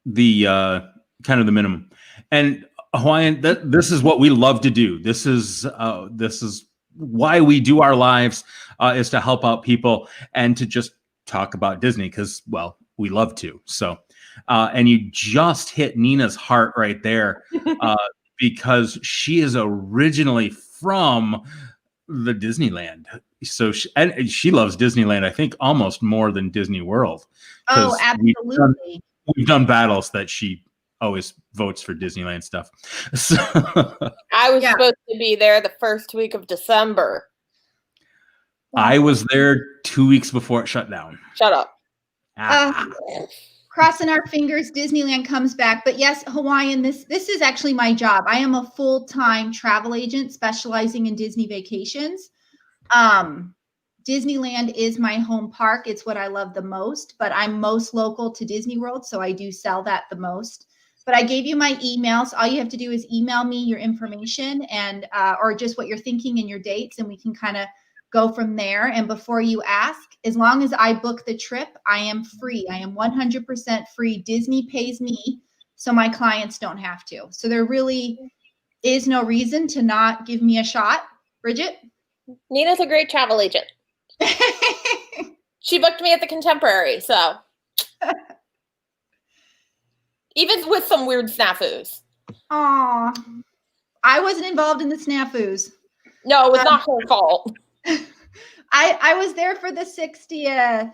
the kind of the minimum. And Hawaiian, this is what we love to do. This is why we do our lives, is to help out people and to just talk about Disney, because, well, we love to. So and you just hit Nina's heart right there, because she is originally from the Disneyland. So she loves Disneyland, I think, almost more than Disney World. Oh, absolutely. We've done battles that she always votes for Disneyland stuff. So I was supposed to be there the first week of December. I was there 2 weeks before it shut down. Shut up. Crossing our fingers, Disneyland comes back. But yes, Hawaiian, this is actually my job. I am a full-time travel agent specializing in Disney vacations. Disneyland is my home park. It's what I love the most, but I'm most local to Disney World, so I do sell that the most. But I gave you my emails. All you have to do is email me your information and or just what you're thinking and your dates, and we can kind of go from there. And before you ask, as long as I book the trip, I am free. I am 100% free. Disney pays me, so my clients don't have to. So there really is no reason to not give me a shot. Bridget? Nina's a great travel agent. She booked me at the Contemporary, so even with some weird snafus. Aw, I wasn't involved in the snafus. No, it was not her fault. I was there for the 60th.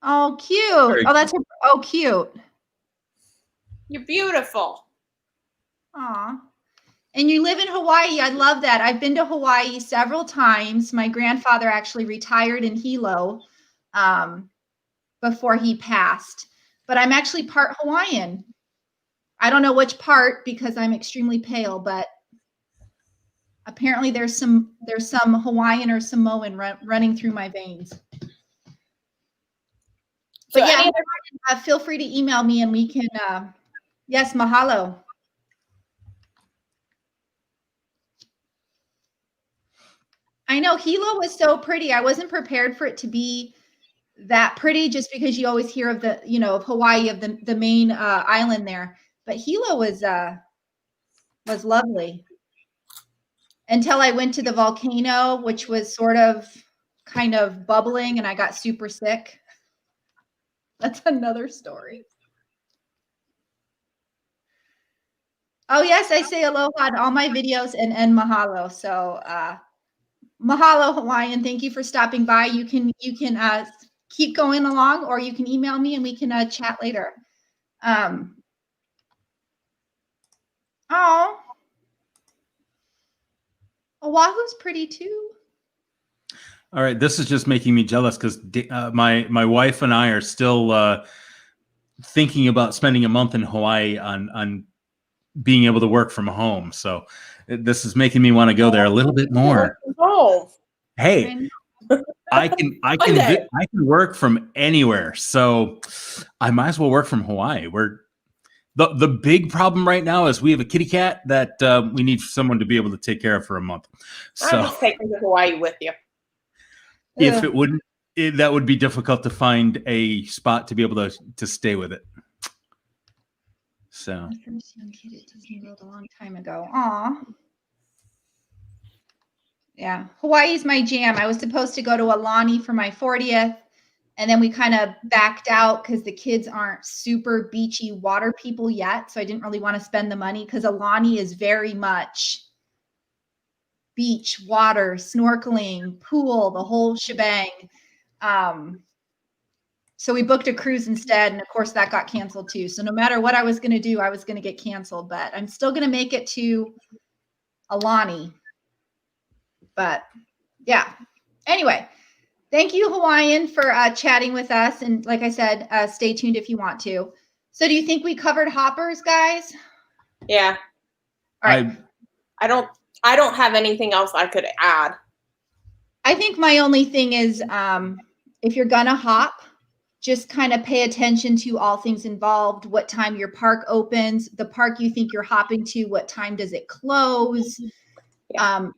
Oh, cute. Oh, that's her. Oh, cute. You're beautiful. Aw. And you live in Hawaii. I love that. I've been to Hawaii several times. My grandfather actually retired in Hilo before he passed. But I'm actually part Hawaiian. I don't know which part because I'm extremely pale, but apparently there's some Hawaiian or Samoan running through my veins. So but yeah, feel free to email me and we can, yes, mahalo. I know Hilo was so pretty. I wasn't prepared for it to be that pretty just because you always hear of the, of Hawaii, of the main island there. But Hilo was lovely until I went to the volcano, which was kind of bubbling, and I got super sick. That's another story. Oh yes, I say aloha in all my videos and mahalo. So mahalo, Hawaiian. Thank you for stopping by. You can keep going along, or you can email me and we can chat later. Oh, Oahu's pretty too. All right, this is just making me jealous because my wife and I are still thinking about spending a month in Hawaii on being able to work from home. So this is making me want to go there a little bit more. Oh, hey, I can work from anywhere, so I might as well work from Hawaii. The big problem right now is we have a kitty cat that we need someone to be able to take care of for a month. So I'm just taking to Hawaii with you. If it wouldn't, that would be difficult to find a spot to be able to stay with it. So my first young kid at Disney World a long time ago. Aw. Yeah, Hawaii's my jam. I was supposed to go to Alani for my 40th, and then we kind of backed out because the kids aren't super beachy water people yet. So I didn't really want to spend the money because Alani is very much beach, water, snorkeling, pool, the whole shebang. So we booked a cruise instead. And of course that got canceled too. So no matter what I was going to do, I was going to get canceled, but I'm still going to make it to Alani. But yeah, anyway, Thank you, Hawaiian, for chatting with us. And like I said, stay tuned if you want to. So do you think we covered hoppers, guys? Yeah. All right. I don't have anything else I could add. I think my only thing is if you're going to hop, just kind of pay attention to all things involved, what time your park opens, the park you think you're hopping to, what time does it close,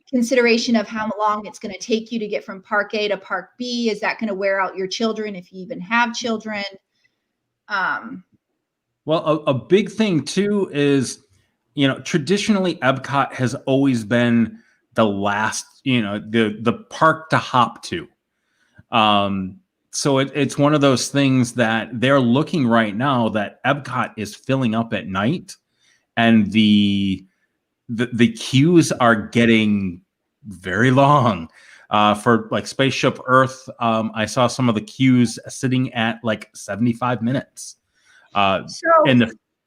consideration of how long it's going to take you to get from park A to park B. Is that going to wear out your children if you even have children? Well, a big thing too is, traditionally Epcot has always been the last, the park to hop to. So it's one of those things that they're looking right now that Epcot is filling up at night, and the queues are getting very long. For like Spaceship Earth, I saw some of the queues sitting at like 75 minutes.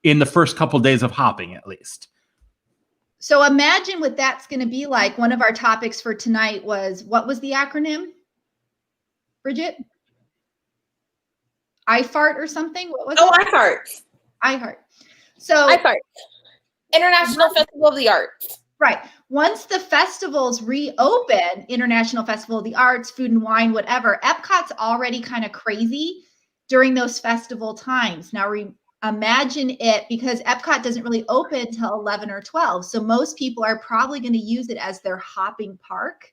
In the first couple of days of hopping, at least. So imagine what that's going to be like. One of our topics for tonight was, what was the acronym, Bridget? IFART or something? What was it? IFART. IFART. So IFART. International Festival of the Arts. Right. Once the festivals reopen, International Festival of the Arts, Food and Wine, whatever, Epcot's already kind of crazy during those festival times. Now, imagine it, because Epcot doesn't really open till 11 or 12. So most people are probably going to use it as their hopping park.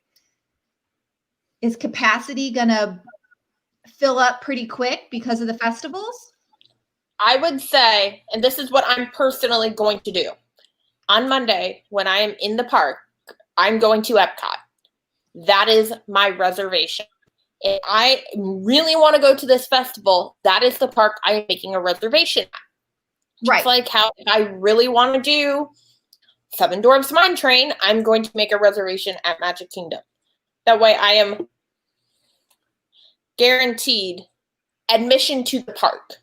Is capacity going to fill up pretty quick because of the festivals? I would say, and this is what I'm personally going to do. On Monday, when I am in the park, I'm going to Epcot. That is my reservation. If I really want to go to this festival, that is the park I am making a reservation at. Right. Just like how if I really want to do Seven Dwarfs Mine Train, I'm going to make a reservation at Magic Kingdom. That way I am guaranteed admission to the park.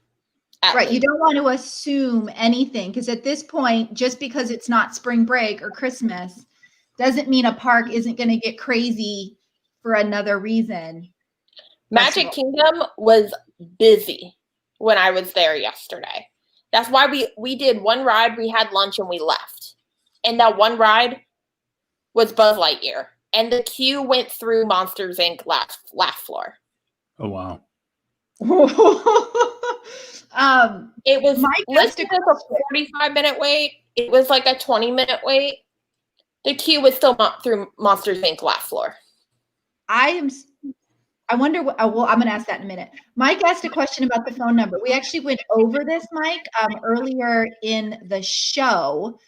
Right. You don't want to assume anything, because at this point, just because it's not spring break or Christmas doesn't mean a park isn't going to get crazy for another reason. Magic Kingdom was busy when I was there yesterday. That's why we did one ride, we had lunch, and we left. And that one ride was Buzz Lightyear. And the queue went through Monsters, Inc. laugh floor. Oh, wow. It was listed as a 45-minute wait. It was like a 20-minute wait. The queue was still through Monsters, Inc. laugh floor. I wonder what, I'm going to ask that in a minute. Mike asked a question about the phone number. We actually went over this, Mike, earlier in the show.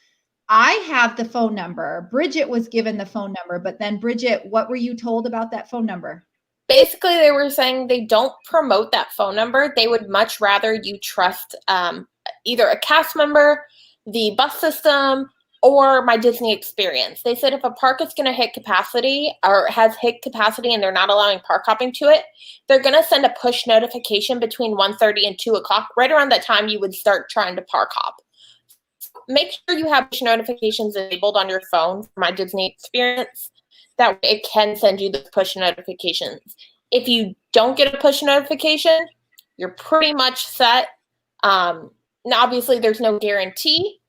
I have the phone number. Bridget was given the phone number, but then Bridget, what were you told about that phone number? Basically, they were saying they don't promote that phone number. They would much rather you trust either a cast member, the bus system, or my Disney experience. They said if a park is going to hit capacity or has hit capacity and they're not allowing park hopping to it, they're going to send a push notification between 1:30 and 2 o'clock, right around that time you would start trying to park hop. Make sure you have push notifications enabled on your phone for my Disney experience. That way it can send you the push notifications. If you don't get a push notification, you're pretty much set. Now, obviously, there's no guarantee,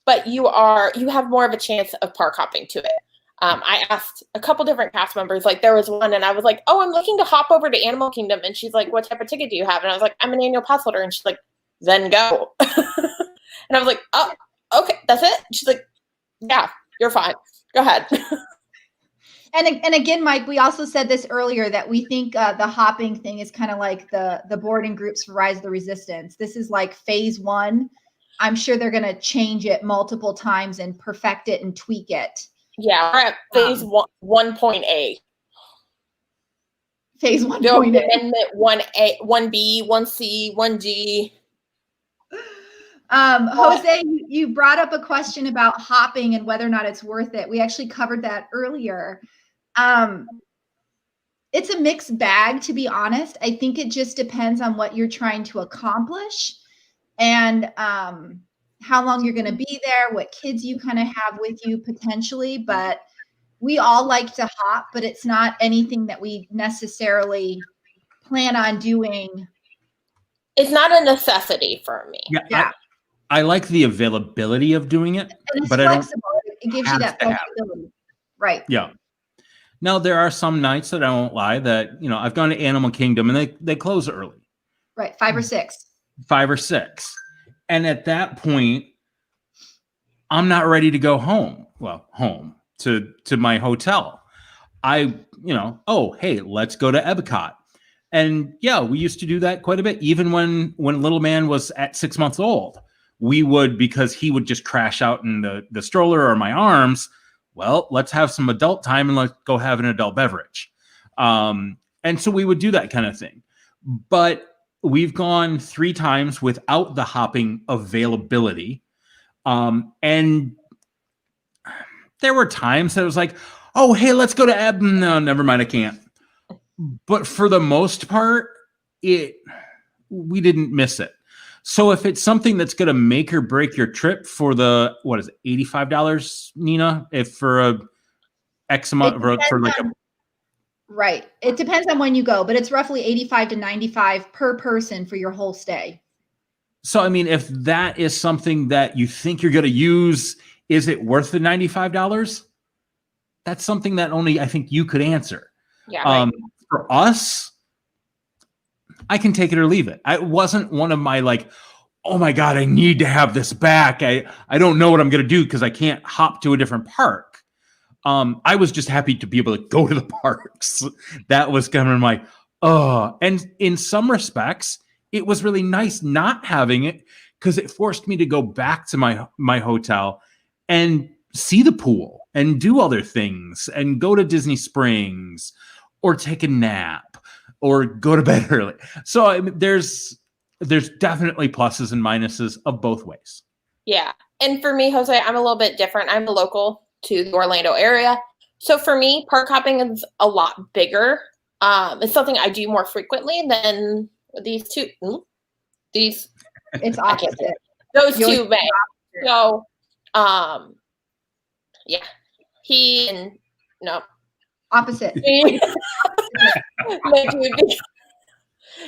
but you have more of a chance of park hopping to it. I asked a couple different cast members, like there was one, and I was like, "Oh, I'm looking to hop over to Animal Kingdom," and she's like, "What type of ticket do you have?" And I was like, "I'm an annual pass holder," and she's like, "Then go." And I was like, "Oh, okay, that's it." And she's like, "Yeah, you're fine. Go ahead." And again, Mike, we also said this earlier that we think the hopping thing is kind of like the boarding groups for Rise of the Resistance. This is like phase 1. I'm sure they're going to change it multiple times and perfect it and tweak it. Yeah, we're at phase 1.8. Phase 1.8. Amendment 1A, 1B, 1C, 1G. Jose, you brought up a question about hopping and whether or not it's worth it. We actually covered that earlier. It's a mixed bag, to be honest. I think it just depends on what you're trying to accomplish and how long you're going to be there, what kids you kind of have with you potentially. But we all like to hop, but it's not anything that we necessarily plan on doing. It's not a necessity for me. Yeah. I like the availability of doing it, And it's but flexible. It gives you have that to have flexibility. Right. Yeah. Now there are some nights that I won't lie that, I've gone to Animal Kingdom and they close early. Right. 5 or 6. 5 or 6. And at that point, I'm not ready to go home. Well, home to my hotel. Oh, hey, let's go to Epcot. And yeah, we used to do that quite a bit. Even when little man was at 6 months old, we would, because he would just crash out in the stroller or my arms. Well, let's have some adult time and let's go have an adult beverage. And so we would do that kind of thing. But we've gone 3 times without the hopping availability. And there were times that it was like, oh, hey, let's go to Eb. No, never mind, I can't. But for the most part, we didn't miss it. So if it's something that's going to make or break your trip for the, what is it, $85, Nina? If for a X amount for like a. Right. It depends on when you go, but it's roughly $85 to $95 per person for your whole stay. So, I mean, if that is something that you think you're going to use, is it worth the $95? That's something that only I think you could answer. Yeah. Right. For us, I can take it or leave it. It wasn't one of my like, oh my God, I need to have this back. I don't know what I'm going to do because I can't hop to a different park. I was just happy to be able to go to the parks. That was kind of my, and in some respects, it was really nice not having it because it forced me to go back to my hotel and see the pool and do other things and go to Disney Springs or take a nap or go to bed early. So I mean, there's definitely pluses and minuses of both ways. Yeah. And for me, Jose, I'm a little bit different. I'm a local to the Orlando area. So for me, park hopping is a lot bigger. It's something I do more frequently than these two. It's opposite. Those two may. So, yeah. He and no. Opposite.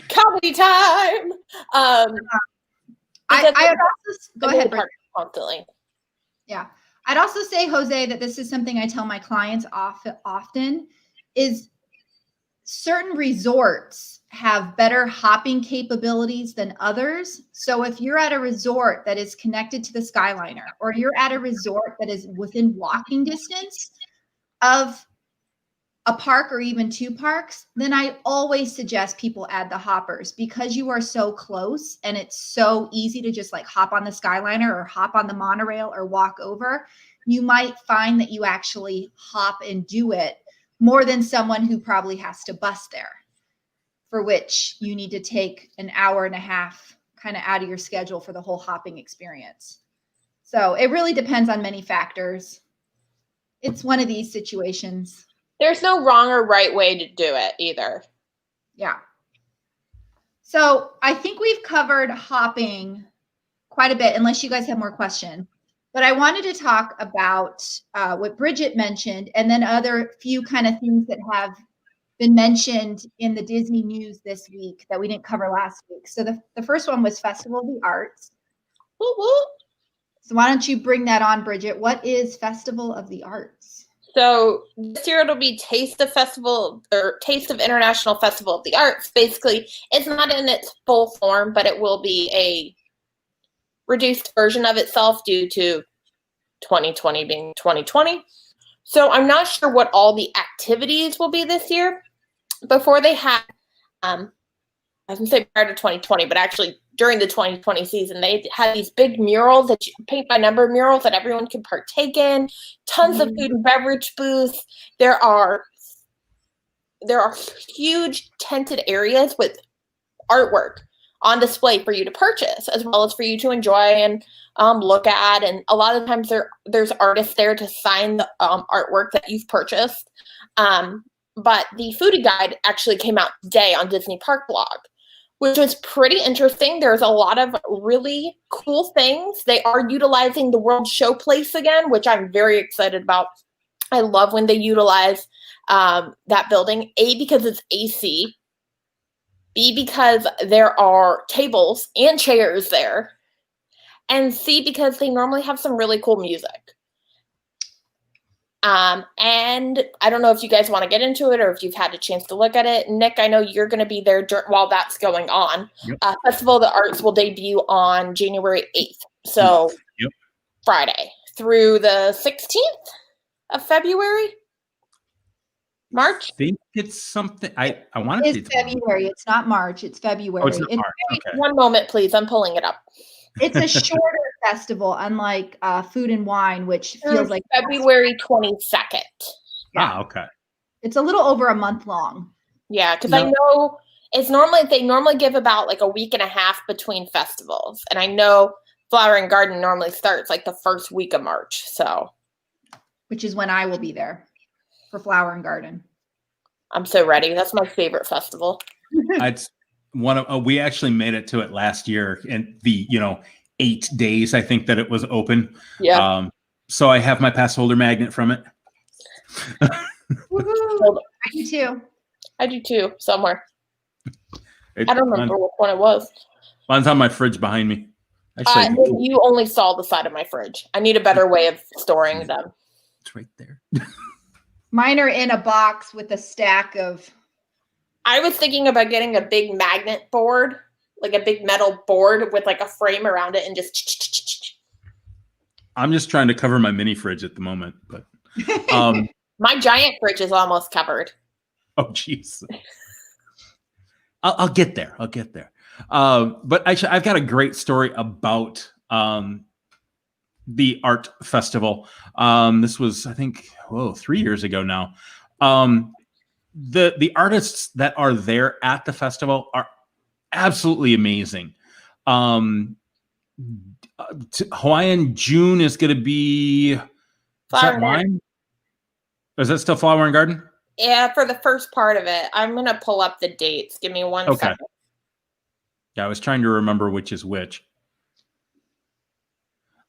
Comedy time. I would also go ahead. Constantly. Yeah. I'd also say, Jose, that this is something I tell my clients often is certain resorts have better hopping capabilities than others. So if you're at a resort that is connected to the Skyliner, or you're at a resort that is within walking distance of a park or even 2 parks, then I always suggest people add the hoppers because you are so close and it's so easy to just like hop on the Skyliner or hop on the monorail or walk over. You might find that you actually hop and do it more than someone who probably has to bus there, for which you need to take an hour and a half kind of out of your schedule for the whole hopping experience. So it really depends on many factors. It's one of these situations. There's no wrong or right way to do it either. Yeah. So I think we've covered hopping quite a bit, unless you guys have more questions. But I wanted to talk about what Bridget mentioned, and then other few kind of things that have been mentioned in the Disney news this week that we didn't cover last week. So the first one was Festival of the Arts. Woo woo. So why don't you bring that on, Bridget? What is Festival of the Arts? So this year it'll be Taste of International Festival of the Arts. Basically, it's not in its full form, but it will be a reduced version of itself due to 2020 being 2020. So I'm not sure what all the activities will be this year. Before they had, I was going to say prior to 2020, but actually during the 2020 season, they had these big murals that you paint by number murals that everyone can partake in. Tons of food and beverage booths. There are huge tented areas with artwork on display for you to purchase, as well as for you to enjoy and look at. And a lot of times there's artists there to sign the artwork that you've purchased. But the Foodie guide actually came out today on Disney Park Blog, which was pretty interesting. There's a lot of really cool things. They are utilizing the World Showplace again, which I'm very excited about. I love when they utilize that building, A, because it's AC, B, because there are tables and chairs there, and C, because they normally have some really cool music. And I don't know if you guys want to get into it or if you've had a chance to look at it. Nick, I know you're going to be there while that's going on. Yep. Festival of the Arts will debut on January 8th, so Friday, through the 16th of February? March? I think it's something. I want to say It's February. It's not March. It's February. Oh, it's not March. Okay. One moment, please. I'm pulling it up. It's a shorter festival, unlike Food and Wine, which feels like February 22nd. Ah, okay. It's a little over a month long. Yeah, because I know they normally give about like a week and a half between festivals, and I know Flower and Garden normally starts like the first week of March. So, which is when I will be there for Flower and Garden. I'm so ready. That's my favorite festival. It's one of we actually made it to it last year, and the 8 days I think that it was open. Yeah. So I have my pass holder magnet from it. Woohoo! I do too. I do too. Somewhere. I don't remember what one it was. Mine's on my fridge behind me. You only saw the side of my fridge. I need a better way of storing them. It's right there. Mine are in a box with a stack of. I was thinking about getting a big magnet board, like a big metal board with like a frame around it and just. I'm just trying to cover my mini fridge at the moment, but my giant fridge is almost covered. Oh, jeez. I'll get there. But actually, I've got a great story about the art festival. This was, I think, 3 years ago now. The artists that are there at the festival are absolutely amazing. Hawaiian June is going to be Flower and Garden. Is that still Flower and Garden? Yeah, for the first part of it. I'm going to pull up the dates. Give me one second. Yeah, I was trying to remember which is which.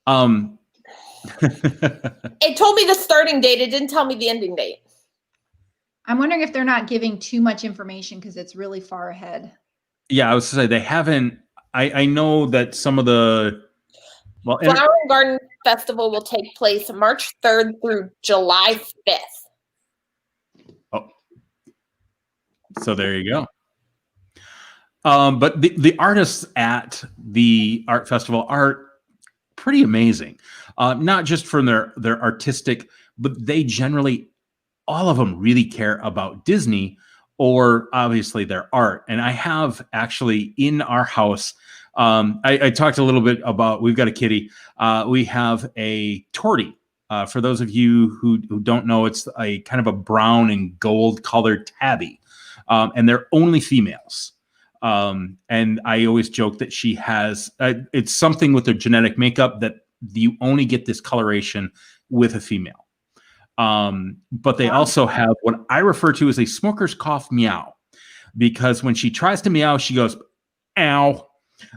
It told me the starting date. It didn't tell me the ending date. I'm wondering if they're not giving too much information because it's really far ahead. Yeah, I was going to say they haven't. I know that some of the Flower and Garden Festival will take place March 3rd through July 5th. Oh, so there you go. But the artists at the art festival are pretty amazing. Not just from their artistic, but they generally, all of them really care about Disney or obviously their art. And I have actually in our house, I talked a little bit about, we've got a kitty. We have a tortie. For those of you who don't know, it's a kind of a brown and gold colored tabby. And they're only females. And I always joke that she has, it's something with their genetic makeup that you only get this coloration with a female. But they also have what I refer to as a smoker's cough meow, because when she tries to meow, she goes, ow.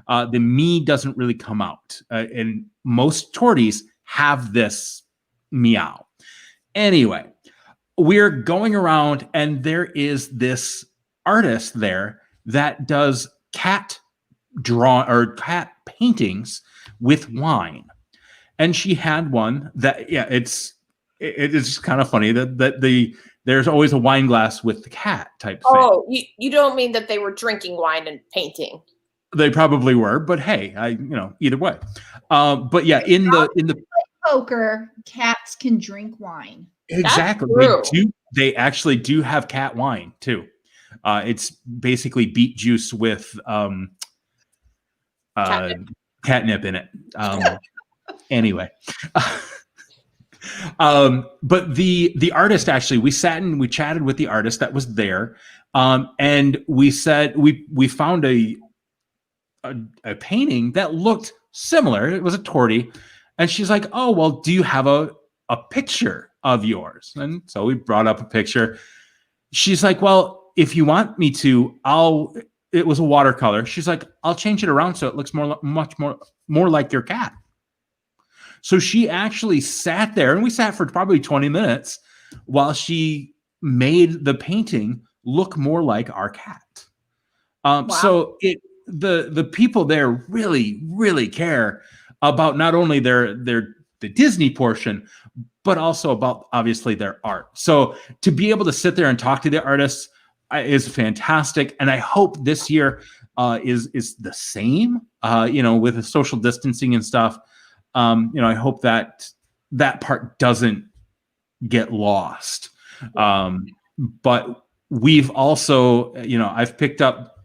The me doesn't really come out. And most torties have this meow. Anyway, we're going around and there is this artist there that does cat paintings with wine. And she had one that, it's kind of funny that there's always a wine glass with the cat type thing. Oh, you don't mean that they were drinking wine and painting? They probably were, but hey, either way. But yeah, in the poker, cats can drink wine. Exactly. They actually do have cat wine too. It's basically beet juice with catnip in it. Anyway. But the artist, actually, we sat and we chatted with the artist that was there. And we said, we found a painting that looked similar. It was a tortie. And she's like, oh, well, do you have a picture of yours? And so we brought up a picture. She's like, well, if you want me to, it was a watercolor. She's like, I'll change it around so it looks much more like your cat. So she actually sat there, and we sat for probably 20 minutes, while she made the painting look more like our cat. Wow. So the people there really, really care about not only the Disney portion, but also about obviously their art. So to be able to sit there and talk to the artists is fantastic. And I hope this year is the same, with the social distancing and stuff. I hope that part doesn't get lost. But we've also, I've picked up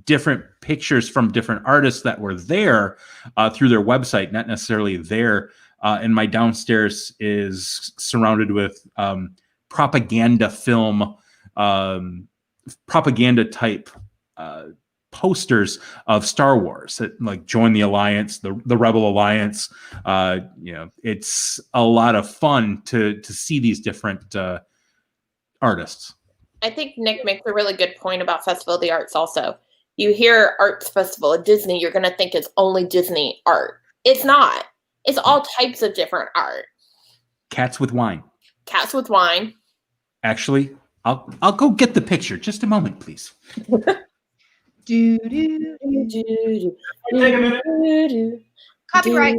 different pictures from different artists that were there through their website, not necessarily there. And my downstairs is surrounded with propaganda film, propaganda type posters of Star Wars that like join the Alliance, the Rebel Alliance. It's a lot of fun to see these different artists. I think Nick makes a really good point about Festival of the Arts also. You hear Arts Festival at Disney, you're going to think it's only Disney art. It's not. It's all types of different art. Cats with wine. Cats with wine. Actually, I'll go get the picture. Just a moment, please. Do, do, do, do. Take a minute. Copyright.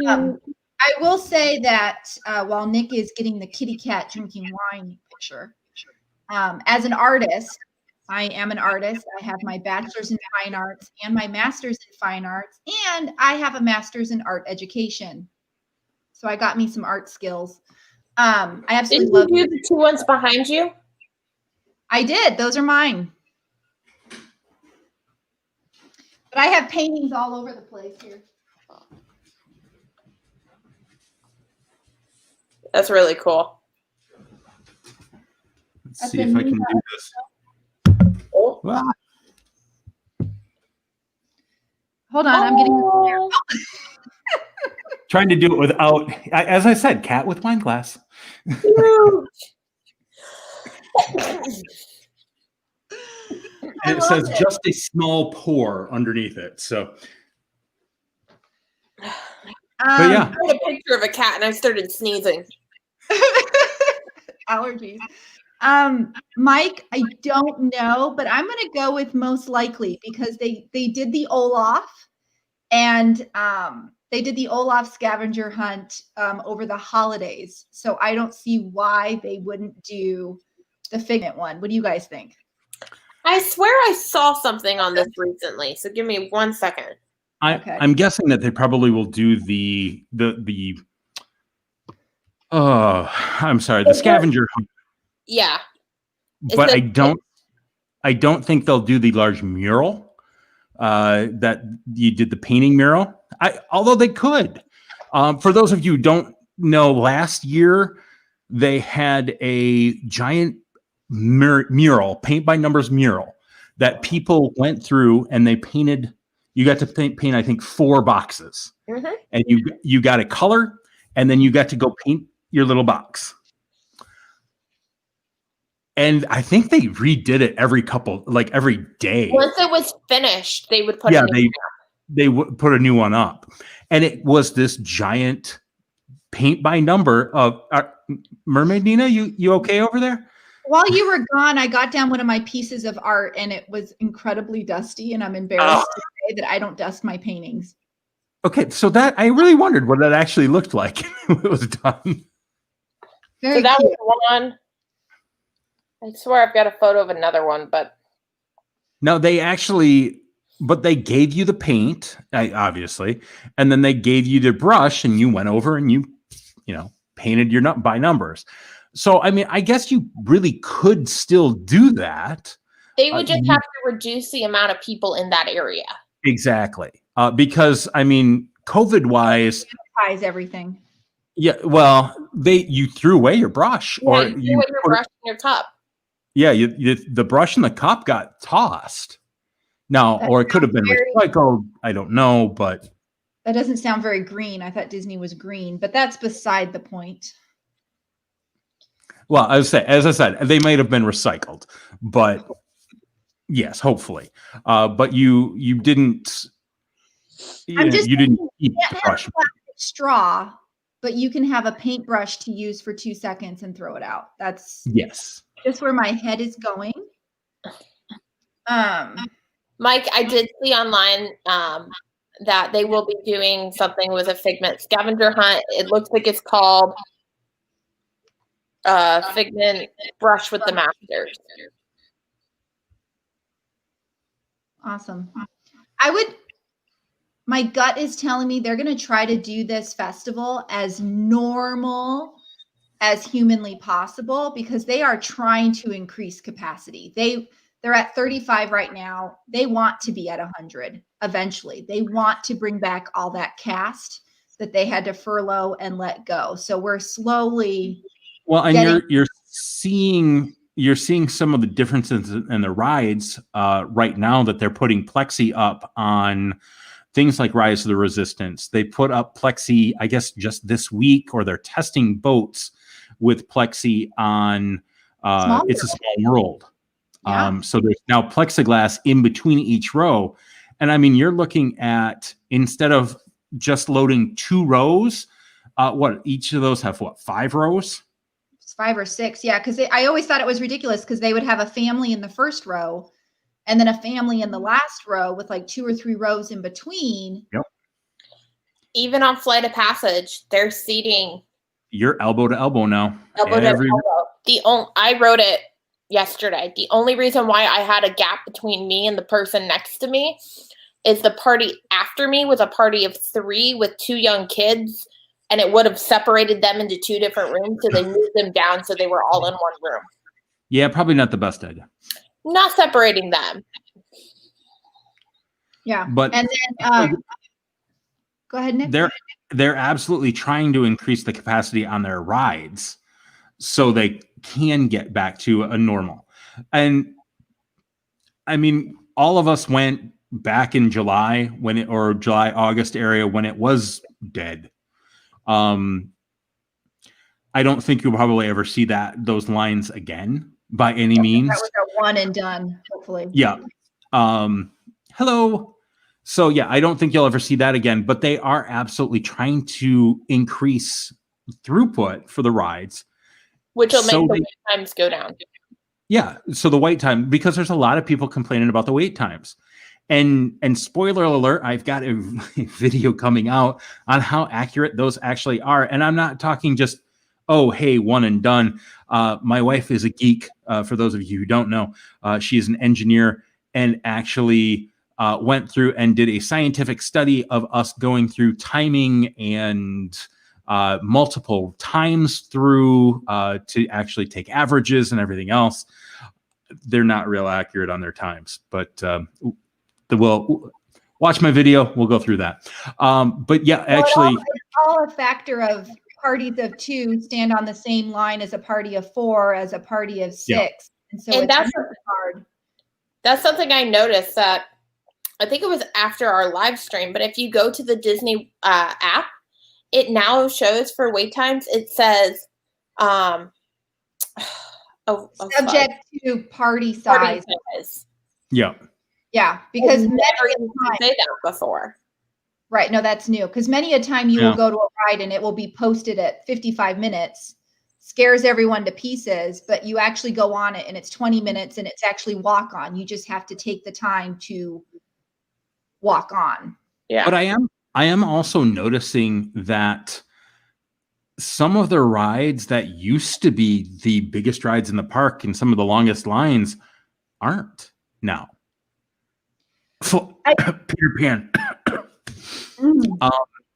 I will say that while Nick is getting the kitty cat drinking wine picture, as an artist, I am an artist. I have my bachelor's in fine arts and my master's in fine arts, and I have a master's in art education. So I got me some art skills. I absolutely love. Did you do the two ones behind you? I did. Those are mine. But I have paintings all over the place here. That's really cool. Let's see if I can do this. Oh. Ah. Hold on, I'm getting Trying to do it without, as I said, cat with wine glass. And it says just a small pour underneath it. So, but yeah, I had a picture of a cat and I started sneezing. Allergies. Mike, I don't know, but I'm going to go with most likely because they did the Olaf and they did the Olaf scavenger hunt over the holidays. So I don't see why they wouldn't do the Figment one. What do you guys think? I swear I saw something on this recently. So give me 1 second. I'm guessing that they probably will do the I'm sorry, the scavenger hunt. Yeah. But I don't think they'll do the large mural that you did the painting mural. Although they could. For those of you who don't know, last year they had a giant mural, paint by numbers mural that people went through and they painted. You got to paint I think 4 boxes, and you got a color, and then you got to go paint your little box. And I think they redid it every day. Once it was finished, they would put they would put a new one up, and it was this giant paint by number of Mermaid Nina. You okay over there? While you were gone, I got down one of my pieces of art, and it was incredibly dusty. And I'm embarrassed to say that I don't dust my paintings. Okay, so that I really wondered what that actually looked like when it was done. Very so that cute. was one. I swear I've got a photo of another one, but no, they gave you the paint, obviously, and then they gave you the brush, and you went over and you painted your by numbers. So I mean, I guess you really could still do that. They would just have to reduce the amount of people in that area. Exactly, because I mean, COVID-wise, everything. Yeah, well, you threw away your brush, or you put your brush in your cup. Yeah, the brush and the cup got tossed. Now, or it could have been recycled. I don't know, but that doesn't sound very green. I thought Disney was green, but that's beside the point. Well, as I said, they might have been recycled, but yes, hopefully. But you didn't. You didn't keep the brush. Straw but you can have a paintbrush to use for 2 seconds and throw it out. That's Yes. just where my head is going. Mike, I did see online that they will be doing something with a Figment scavenger hunt. It looks like it's called Figment Brush with the Masters. Awesome. My gut is telling me they're going to try to do this festival as normal as humanly possible, because they are trying to increase capacity. They're at 35 right now. They want to be at 100 eventually. They want to bring back all that cast that they had to furlough and let go. So we're slowly. Well, and you're seeing some of the differences in the rides right now, that they're putting plexi up on things like Rise of the Resistance. They put up plexi, I guess, just this week, or they're testing boats with plexi on It's a Small World. Yeah. So there's now plexiglass in between each row. And I mean, you're looking at, instead of just loading 2 rows, each of those have 5 rows? It's 5 or 6. Yeah. Cause I always thought it was ridiculous, because they would have a family in the first row and then a family in the last row with like 2 or 3 rows in between. Yep. Even on Flight of Passage, they're seating. You're elbow to elbow now. Elbow to elbow. I wrote it yesterday. The only reason why I had a gap between me and the person next to me is the party after me was a party of 3 with 2 young kids, and it would have separated them into 2 different rooms. So they moved them down so they were all in one room. Yeah, probably not the best idea. Not separating them. Yeah, but and then go ahead, Nick. They're absolutely trying to increase the capacity on their rides so they can get back to a normal. And I mean, all of us went back in July July, August area when it was dead. I don't think you'll probably ever see those lines again by any means. That was a one and done, hopefully. Yeah. Hello. So yeah, I don't think you'll ever see that again, but they are absolutely trying to increase throughput for the rides, which will make the wait times go down. Yeah. So the wait time, because there's a lot of people complaining about the wait times. And spoiler alert, I've got a video coming out on how accurate those actually are. And I'm not talking just, oh, hey, one and done. My wife is a geek. For those of you who don't know, she is an engineer and actually went through and did a scientific study of us going through timing and multiple times through to actually take averages and everything else. They're not real accurate on their times, but we'll watch my video. We'll go through that. But yeah, actually, it's all a factor of parties of 2 stand on the same line as a party of 4, as a party of 6. Yeah. And so that's hard. That's something I noticed that I think it was after our live stream, but if you go to the Disney app, it now shows for wait times. It says, subject to party size. Yeah. Yeah, because I've never even say that before. Right. No, that's new. Because many a time you will go to a ride and it will be posted at 55 minutes, scares everyone to pieces, but you actually go on it and it's 20 minutes and it's actually walk on. You just have to take the time to walk on. Yeah. But I am also noticing that some of the rides that used to be the biggest rides in the park and some of the longest lines aren't now. Peter Pan.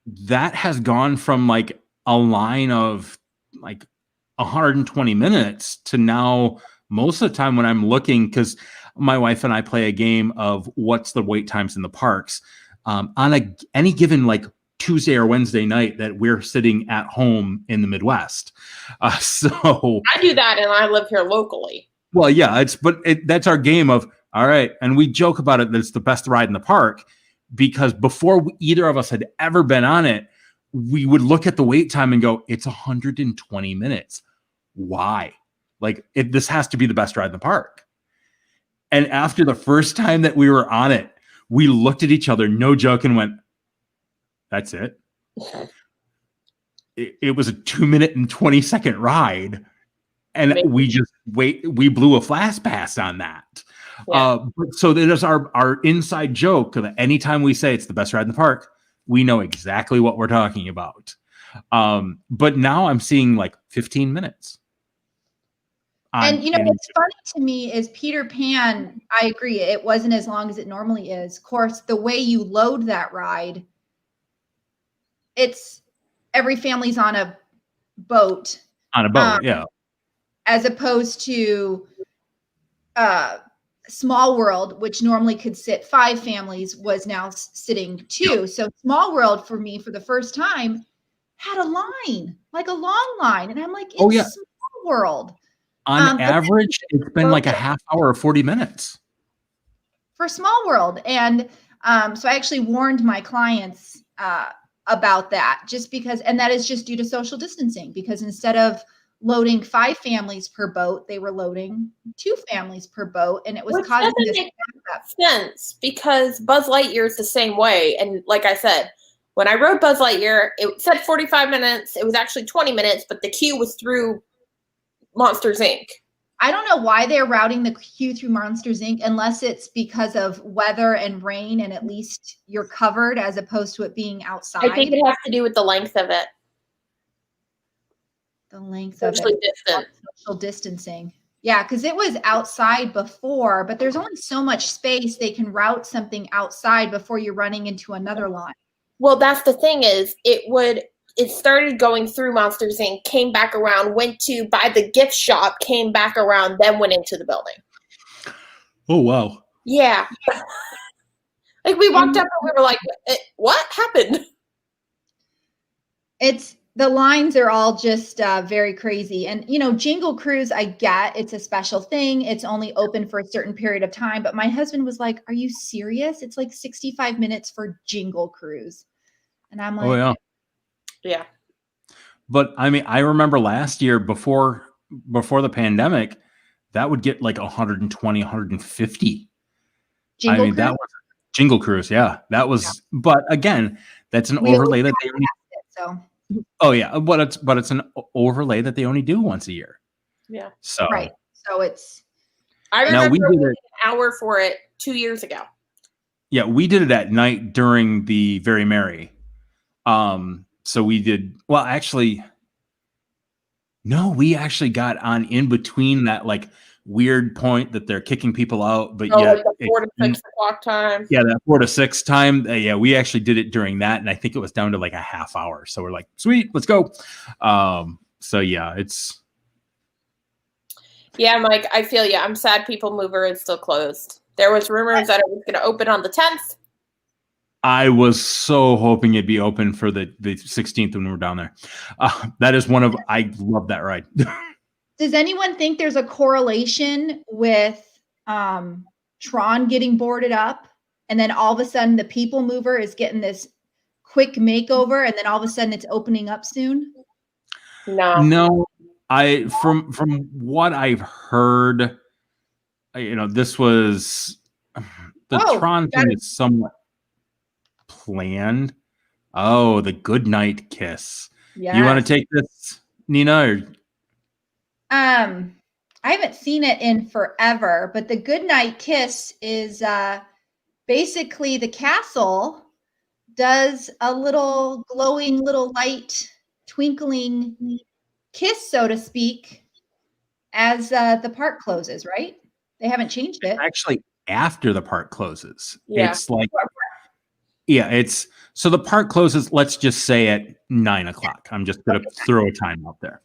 That has gone from like a line of like 120 minutes to now most of the time when I'm looking, because my wife and I play a game of what's the wait times in the parks on any given like Tuesday or Wednesday night that we're sitting at home in the Midwest. So I do that and I live here locally. Well, yeah, that's our game of, all right. And we joke about it that it's the best ride in the park because before either of us had ever been on it, we would look at the wait time and go, it's 120 minutes. Why? Like this has to be the best ride in the park. And after the first time that we were on it, we looked at each other, no joke, and went, that's it. it was a 2-minute and 20-second ride, and Maybe. we blew a fast pass on that. Yeah. So that is our inside joke that anytime we say it's the best ride in the park, we know exactly what we're talking about. But now I'm seeing like 15 minutes. And what's funny to me is Peter Pan, I agree, it wasn't as long as it normally is. Of course, the way you load that ride, it's every family's on a boat. Yeah. As opposed to Small World, which normally could sit 5 families, was now sitting 2. Yep. So Small World for me, for the first time, had a line, like a long line. And I'm like, it's Small World. On average, it's been like a half hour or 40 minutes. For Small World. And so I actually warned my clients about that, just because, and that is just due to social distancing, because instead of loading 5 families per boat, they were loading 2 families per boat, and it was causing this sense, because Buzz Lightyear is the same way. And like I said, when I rode Buzz Lightyear, it said 45 minutes. It was actually 20 minutes, but the queue was through Monsters Inc. I don't know why they're routing the queue through Monsters Inc. unless it's because of weather and rain, and at least you're covered as opposed to it being outside. I think it has to do with the length of it. The length of it. Social distancing. Yeah, because it was outside before, but there's only so much space they can route something outside before you're running into another line. Well, that's the thing is, it started going through Monsters Inc., came back around, went to buy the gift shop, came back around, then went into the building. Oh, wow. Yeah. Like we walked up and we were like, what happened? The lines are all just very crazy. And, Jingle Cruise, I get it's a special thing. It's only open for a certain period of time. But my husband was like, are you serious? It's like 65 minutes for Jingle Cruise. And I'm like, oh, yeah. Yeah. But I mean, I remember last year before the pandemic, that would get like 120, 150. Jingle Cruise? That was Jingle Cruise. Yeah, that was, but again, that's an overlay that they only, oh yeah. But it's an overlay that they only do once a year. Yeah. So, right. So I remember we did an hour for it 2 years ago. Yeah. We did it at night during the Very Merry. So we did, well, actually, no, we actually got on in between that like weird point that they're kicking people out, but like the 4 to 6 o'clock time. Yeah, that 4 to 6 time. Yeah, we actually did it during that, and I think it was down to like a half hour. So we're like, sweet, let's go. So yeah, it's. Yeah, Mike, I feel you. I'm sad People Mover is still closed. There was rumors that it was going to open on the 10th. I was so hoping it'd be open for the 16th when we were down there. That is I love that ride. Does anyone think there's a correlation with Tron getting boarded up, and then all of a sudden the People Mover is getting this quick makeover, and then all of a sudden it's opening up soon? No. From what I've heard, this was the Tron thing is somewhat planned. Oh, the goodnight kiss. Yes. You want to take this, Nina? Or? I haven't seen it in forever, but the goodnight kiss is basically the castle does a little glowing, little light, twinkling kiss, so to speak, as the park closes, right? They haven't changed it. Actually, after the park closes. Yeah. It's like, so the park closes, let's just say at 9 o'clock. I'm just going to throw a time out there.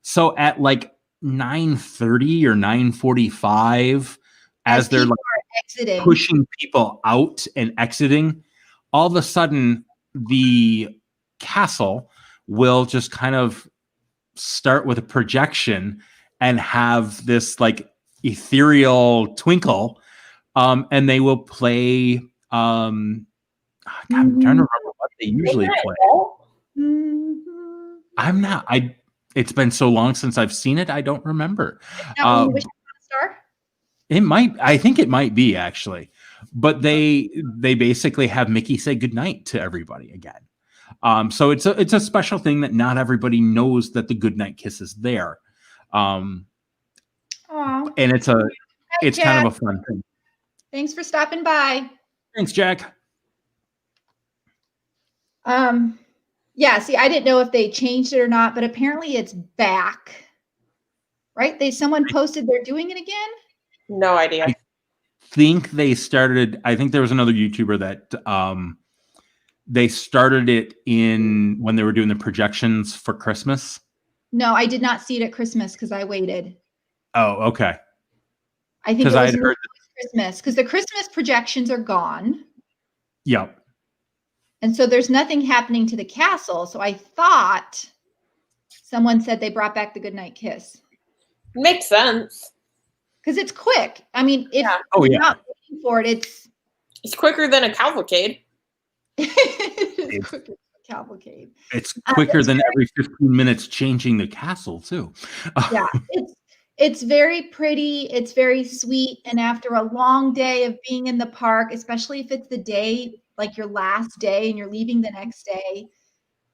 So at like 9:30 or 9:45, as they're like pushing people out and exiting, all of a sudden the castle will just kind of start with a projection and have this like ethereal twinkle, and they will play I'm trying to remember what they usually play. It's been so long since I've seen it, I don't remember. I think it might be actually, but they basically have Mickey say goodnight to everybody again. So it's a special thing that not everybody knows that the Goodnight Kiss is there. And it's kind of a fun thing. Thanks for stopping by. Thanks, Jack. Yeah, see, I didn't know if they changed it or not, but apparently it's back. Right? Someone posted they're doing it again? No idea. I think there was another YouTuber that they started it when they were doing the projections for Christmas. No, I did not see it at Christmas because I waited. Oh, okay. I think it was Christmas because the Christmas projections are gone. Yep. And so there's nothing happening to the castle. So I thought someone said they brought back the Goodnight Kiss. Makes sense. Because it's quick. I mean, if you're not waiting for it, it's quicker than a cavalcade. It's quicker than a cavalcade. It's quicker than every 15 minutes changing the castle, too. Yeah, it's very pretty. It's very sweet. And after a long day of being in the park, especially if it's the day, like your last day and you're leaving the next day,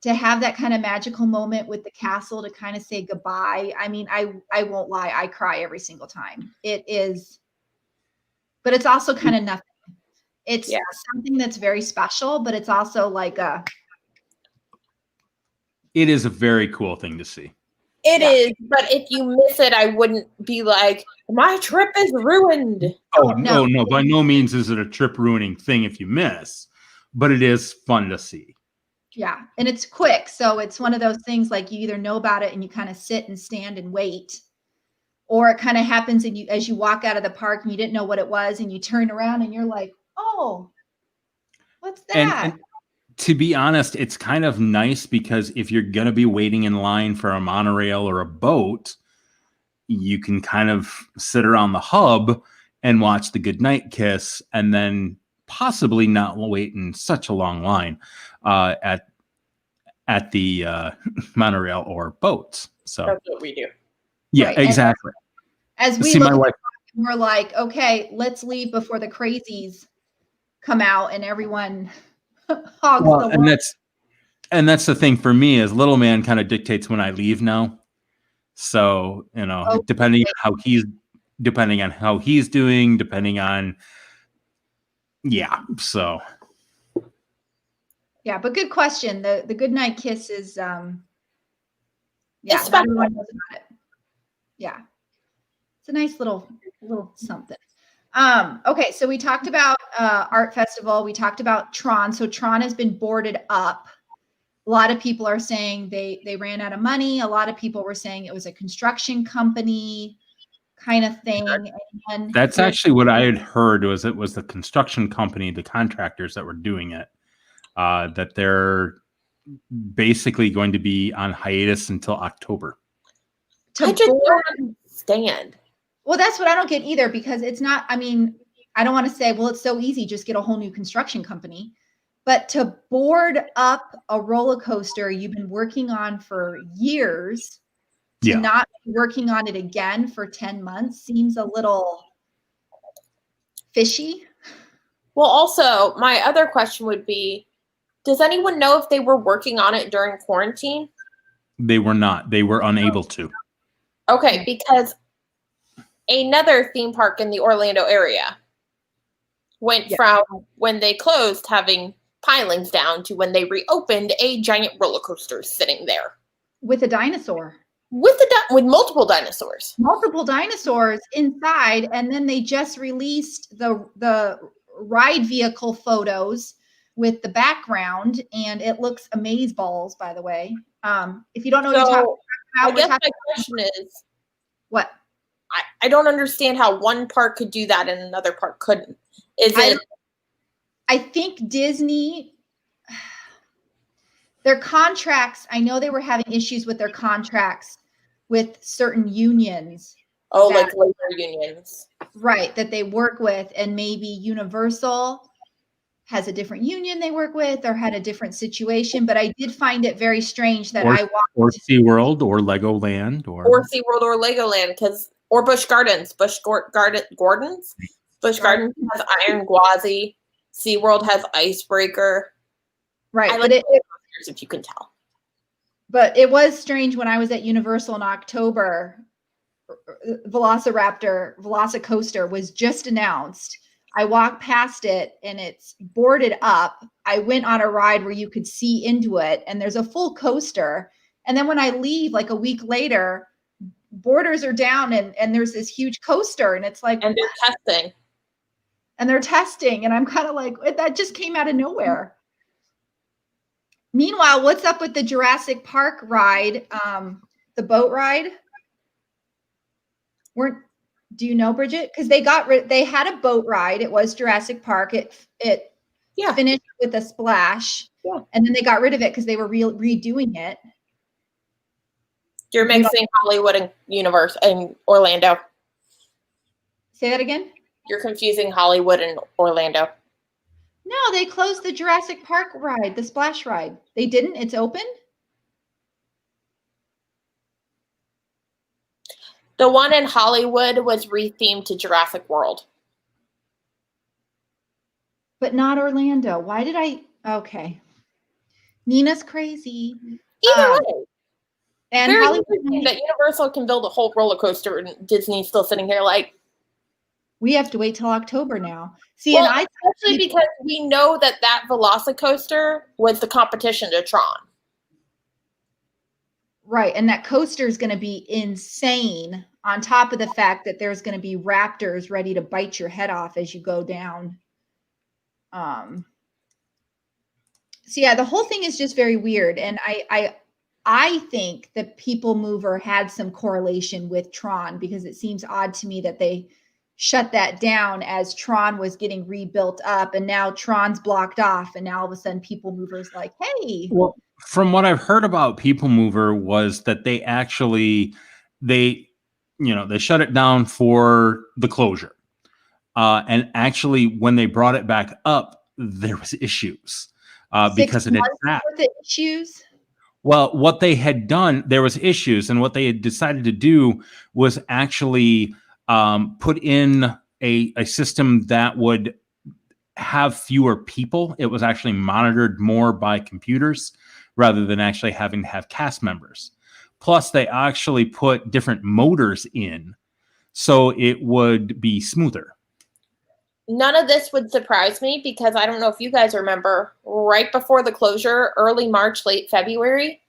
to have that kind of magical moment with the castle to kind of say goodbye. I mean, I won't lie. I cry every single time. It is, but it's also kind of nothing. It's something that's very special, but it's also like it is a very cool thing to see. It is, but if you miss it, I wouldn't be like, my trip is ruined. Oh, no. By no means is it a trip ruining thing if you miss, but it is fun to see. Yeah. And it's quick. So it's one of those things like you either know about it and you kind of sit and stand and wait, or it kind of happens and as you walk out of the park and you didn't know what it was and you turn around and you're like, oh, what's that? And to be honest, it's kind of nice because if you're going to be waiting in line for a monorail or a boat, you can kind of sit around the hub and watch the Goodnight Kiss and then possibly not wait in such a long line at the monorail or boats. So that's what we do. Yeah, right. Exactly. As we look, we're like, okay, let's leave before the crazies come out and everyone hogs the wall. And that's the thing for me is little man kind of dictates when I leave now. So, depending on how he's doing, so. Yeah, but good question. The Goodnight Kiss is everyone knows about it. Yeah. It's a nice little something. Okay, so we talked about Art Festival. We talked about Tron. So Tron has been boarded up. A lot of people are saying they ran out of money. A lot of people were saying it was a construction company kind of thing. And that's actually what I had heard was it was the construction company, the contractors that were doing it, that they're basically going to be on hiatus until October. I just don't understand. Well, that's what I don't get either, because it's not, I mean, I don't want to say, well, it's so easy, just get a whole new construction company. But to board up a roller coaster you've been working on for years, to not be working on it again for 10 months seems a little fishy. Well, also, my other question would be, does anyone know if they were working on it during quarantine? They were not. They were unable to. Okay, because another theme park in the Orlando area went from when they closed having pilings down to when they reopened a giant roller coaster sitting there. With a dinosaur. With multiple dinosaurs. Multiple dinosaurs inside, and then they just released the ride vehicle photos with the background, and it looks amazeballs, by the way. If you don't know what you're talking about, I guess my question is, what? I don't understand how one park could do that and another park couldn't. I think Disney, their contracts, I know they were having issues with their contracts with certain unions. Like labor unions. Right, that they work with, and maybe Universal has a different union they work with or had a different situation. But I did find it very strange that I walked. Or SeaWorld or Legoland. Or SeaWorld or Legoland, or Busch Gardens. Busch Gardens has Iron Gwazi. SeaWorld has Icebreaker. Right. But if you can tell. But it was strange when I was at Universal in October. Velocicoaster was just announced. I walked past it and it's boarded up. I went on a ride where you could see into it and there's a full coaster. And then when I leave like a week later, borders are down and there's this huge coaster and it's like, and they're testing. And they're testing. And I'm kind of like, that just came out of nowhere. Meanwhile, what's up with the Jurassic Park ride, the boat ride? Do you know, Bridget? Because they had a boat ride. It was Jurassic Park. It finished with a splash. Yeah. And then they got rid of it because they were redoing it. You're mixing Hollywood and Universe and Orlando. Say that again? You're confusing Hollywood and Orlando. No, they closed the Jurassic Park ride, the splash ride. They didn't? It's open? The one in Hollywood was rethemed to Jurassic World. But not Orlando. Why did I? Okay. Nina's crazy. Either way. And very Hollywood, interesting that Universal can build a whole roller coaster and Disney's still sitting here like. We have to wait till October now. See, well, and especially because we know that Velocicoaster was the competition to Tron. Right. And that coaster is going to be insane on top of the fact that there's going to be raptors ready to bite your head off as you go down. So yeah, the whole thing is just very weird. And I think that People Mover had some correlation with Tron because it seems odd to me that they shut that down as Tron was getting rebuilt up and now Tron's blocked off and now all of a sudden People Mover's like, hey. Well, from what I've heard about People Mover was that they actually, they shut it down for the closure. And actually when they brought it back up, there was issues because it had sat. Issues? Well, what they had done, there was issues, and what they had decided to do was actually put in a system that would have fewer people. It was actually monitored more by computers rather than actually having to have cast members. Plus, they actually put different motors in so it would be smoother. None of this would surprise me because I don't know if you guys remember, right before the closure, early March, late February,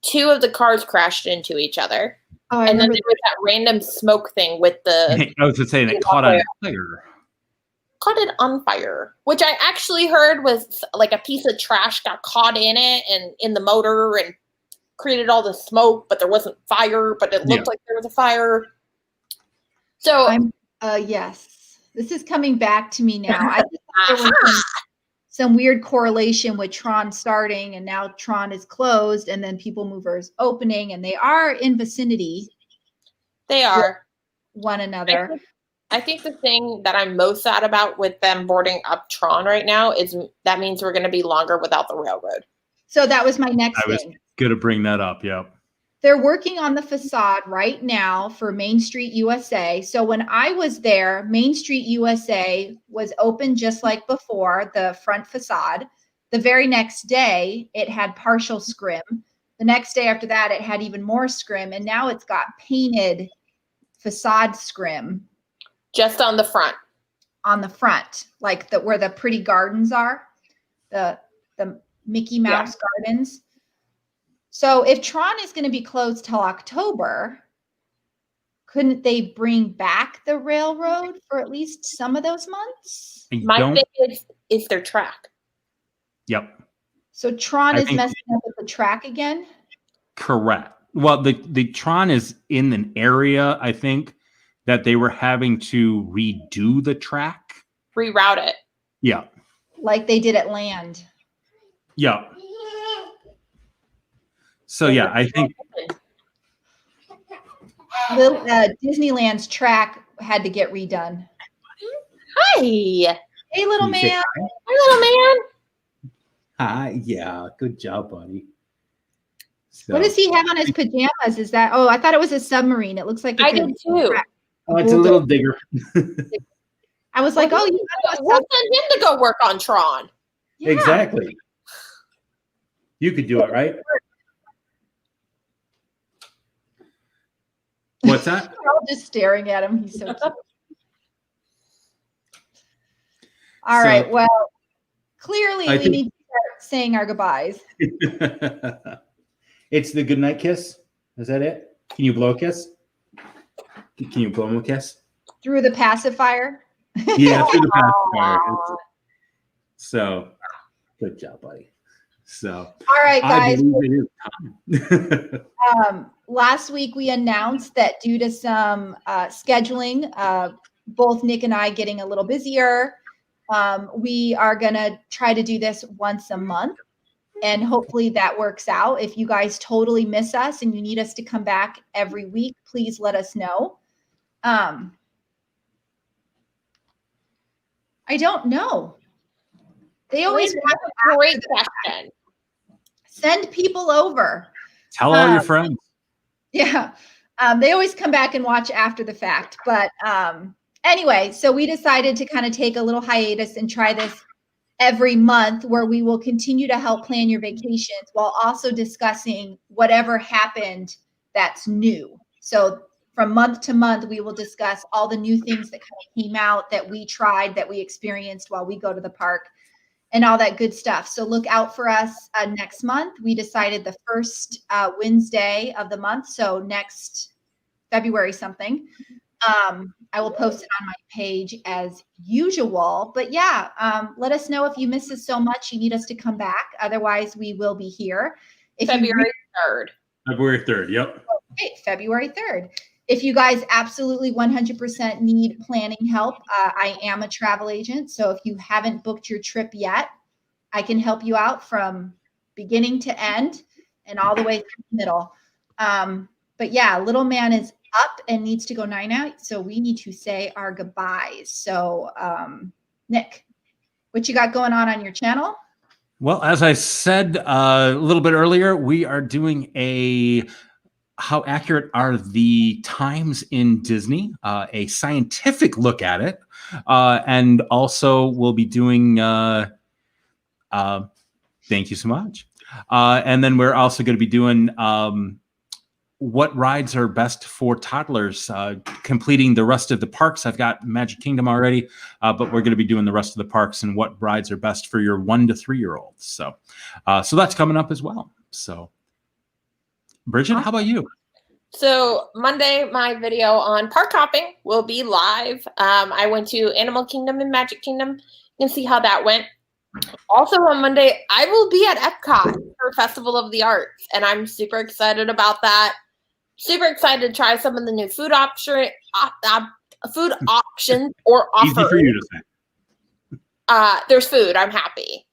2 of the cars crashed into each other. Oh, and then there was that random smoke thing with the... I was just saying it caught on fire. Caught it on fire, which I actually heard was like a piece of trash got caught in it and in the motor and created all the smoke, but there wasn't fire, but it looked like there was a fire. So yes. This is coming back to me now. I think there was some weird correlation with Tron starting and now Tron is closed and then People Mover is opening and they are in vicinity. They are. One another. I think the thing that I'm most sad about with them boarding up Tron right now is that means we're going to be longer without the railroad. So that was my next thing. I was going to bring that up, yeah. They're working on the facade right now for Main Street USA. So when I was there, Main Street USA was open just like before, the front facade. The very next day, it had partial scrim. The next day after that, it had even more scrim. And now it's got painted facade scrim. Just on the front. On the front, like where the pretty gardens are, the Mickey Mouse gardens. So if Tron is going to be closed till October, couldn't they bring back the railroad for at least some of those months? My thing is their track. Yep. So Tron is messing up with the track again? Correct. Well, the Tron is in an area, I think, that they were having to redo the track. Reroute it. Yeah. Like they did at Land. Yeah. So yeah, I think Disneyland's track had to get redone. Hi. Hey, little man. Hi, little man. Hi. Yeah. Good job, buddy. So, what does he have on his pajamas? Is that? Oh, I thought it was a submarine. It looks like I did too. Oh, it's a little digger. I was like, oh, we'll send him to go work on Tron. Yeah. Exactly. You could do it, right? What's that? We're all just staring at him. He's so cute. All right. Well, clearly we need to start saying our goodbyes. It's the goodnight kiss. Is that it? Can you blow a kiss? Can you blow him a kiss? Through the pacifier? Yeah, through the pacifier. So, good job, buddy. So, all right, guys. I believe it is time. Last week we announced that due to some scheduling, both Nick and I getting a little busier, we are going to try to do this once a month. And hopefully that works out. If you guys totally miss us and you need us to come back every week, please let us know. I don't know. They always have a great question. Send people over. Tell all your friends. Yeah. They always come back and watch after the fact. But anyway, so we decided to kind of take a little hiatus and try this every month, where we will continue to help plan your vacations while also discussing whatever happened that's new. So from month to month, we will discuss all the new things that kind of came out, that we tried, that we experienced while we go to the park, and all that good stuff. So look out for us next month. We decided the first Wednesday of the month, so next February something. I will post it on my page as usual. But yeah, let us know if you miss us so much you need us to come back. Otherwise, we will be here. February 3rd. February 3rd, yep. Okay, February 3rd. If you guys absolutely 100% need planning help, I am a travel agent. So if you haven't booked your trip yet, I can help you out from beginning to end and all the way through the middle. But yeah, little man is up and needs to go night-night. So we need to say our goodbyes. So Nick, what you got going on your channel? Well, as I said a little bit earlier, we are doing a how accurate are the times in Disney, a scientific look at it. And also we'll be doing, thank you so much. And then we're also going to be doing what rides are best for toddlers, completing the rest of the parks. I've got Magic Kingdom already, but we're going to be doing the rest of the parks and what rides are best for your 1 to 3 year olds. So that's coming up as well. So Bridget, how about you? So Monday, my video on park hopping will be live. I went to Animal Kingdom and Magic Kingdom. You can see how that went. Also on Monday, I will be at Epcot for Festival of the Arts, and I'm super excited about that. Super excited to try some of the new food options or offers. Easy for you to say. There's food. I'm happy.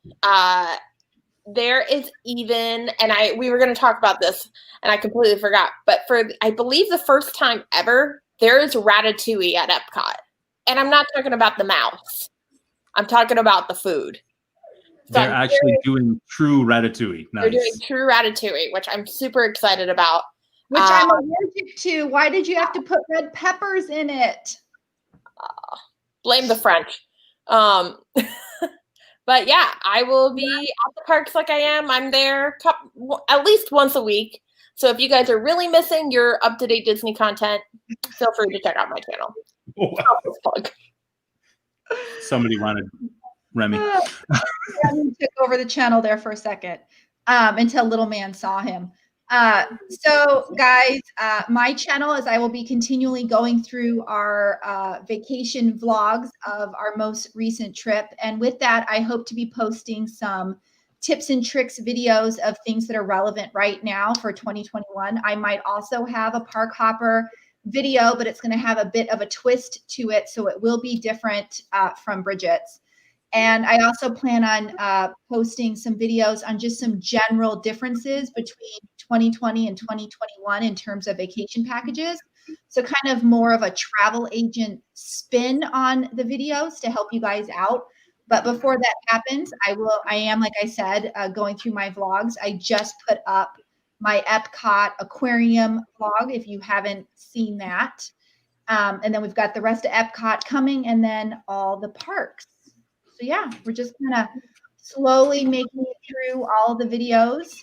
There is even, and we were going to talk about this, and I completely forgot, but I believe the first time ever, there is Ratatouille at Epcot. And I'm not talking about the mouse. I'm talking about the food. So they're actually doing true Ratatouille. Nice. They're doing true Ratatouille, which I'm super excited about. Which I'm allergic to. Why did you have to put red peppers in it? Blame the French. But yeah, I will be at the parks like I am. I'm there at least once a week. So if you guys are really missing your up-to-date Disney content, feel free to check out my channel. Oh, wow. Somebody wanted Remy. Remy took over the channel there for a second until little man saw him. So guys, my channel is I will be continually going through our vacation vlogs of our most recent trip. And with that, I hope to be posting some tips and tricks videos of things that are relevant right now for 2021. I might also have a park hopper video, but it's going to have a bit of a twist to it. So it will be different from Bridget's. And I also plan on posting some videos on just some general differences between 2020 and 2021 in terms of vacation packages. So kind of more of a travel agent spin on the videos to help you guys out. But before that happens, I am, like I said, going through my vlogs. I just put up my Epcot Aquarium vlog, if you haven't seen that. And then we've got the rest of Epcot coming, and then all the parks. So yeah, we're just kind of slowly making it through all the videos.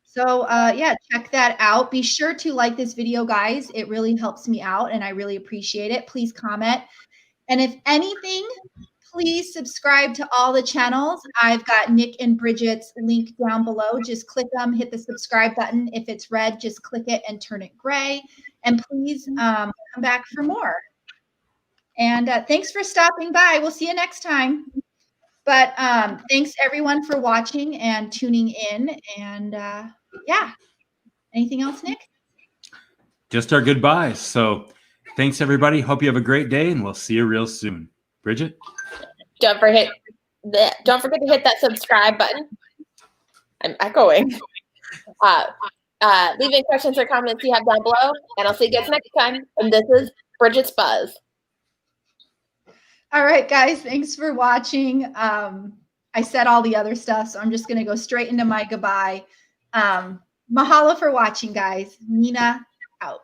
So yeah, check that out. Be sure to like this video, guys. It really helps me out and I really appreciate it. Please comment. And if anything, please subscribe to all the channels. I've got Nick and Bridget's link down below. Just click them, hit the subscribe button. If it's red, just click it and turn it gray. And please come back for more. And thanks for stopping by. We'll see you next time. But thanks everyone for watching and tuning in. And yeah, anything else, Nick? Just our goodbyes. So thanks everybody. Hope you have a great day and we'll see you real soon. Bridget? Don't forget to hit that subscribe button. I'm echoing. Leave any questions or comments you have down below, and I'll see you guys next time. And this is Bridget's Buzz. All right, guys. Thanks for watching. I said all the other stuff, so I'm just going to go straight into my goodbye. Mahalo for watching, guys. Nina out.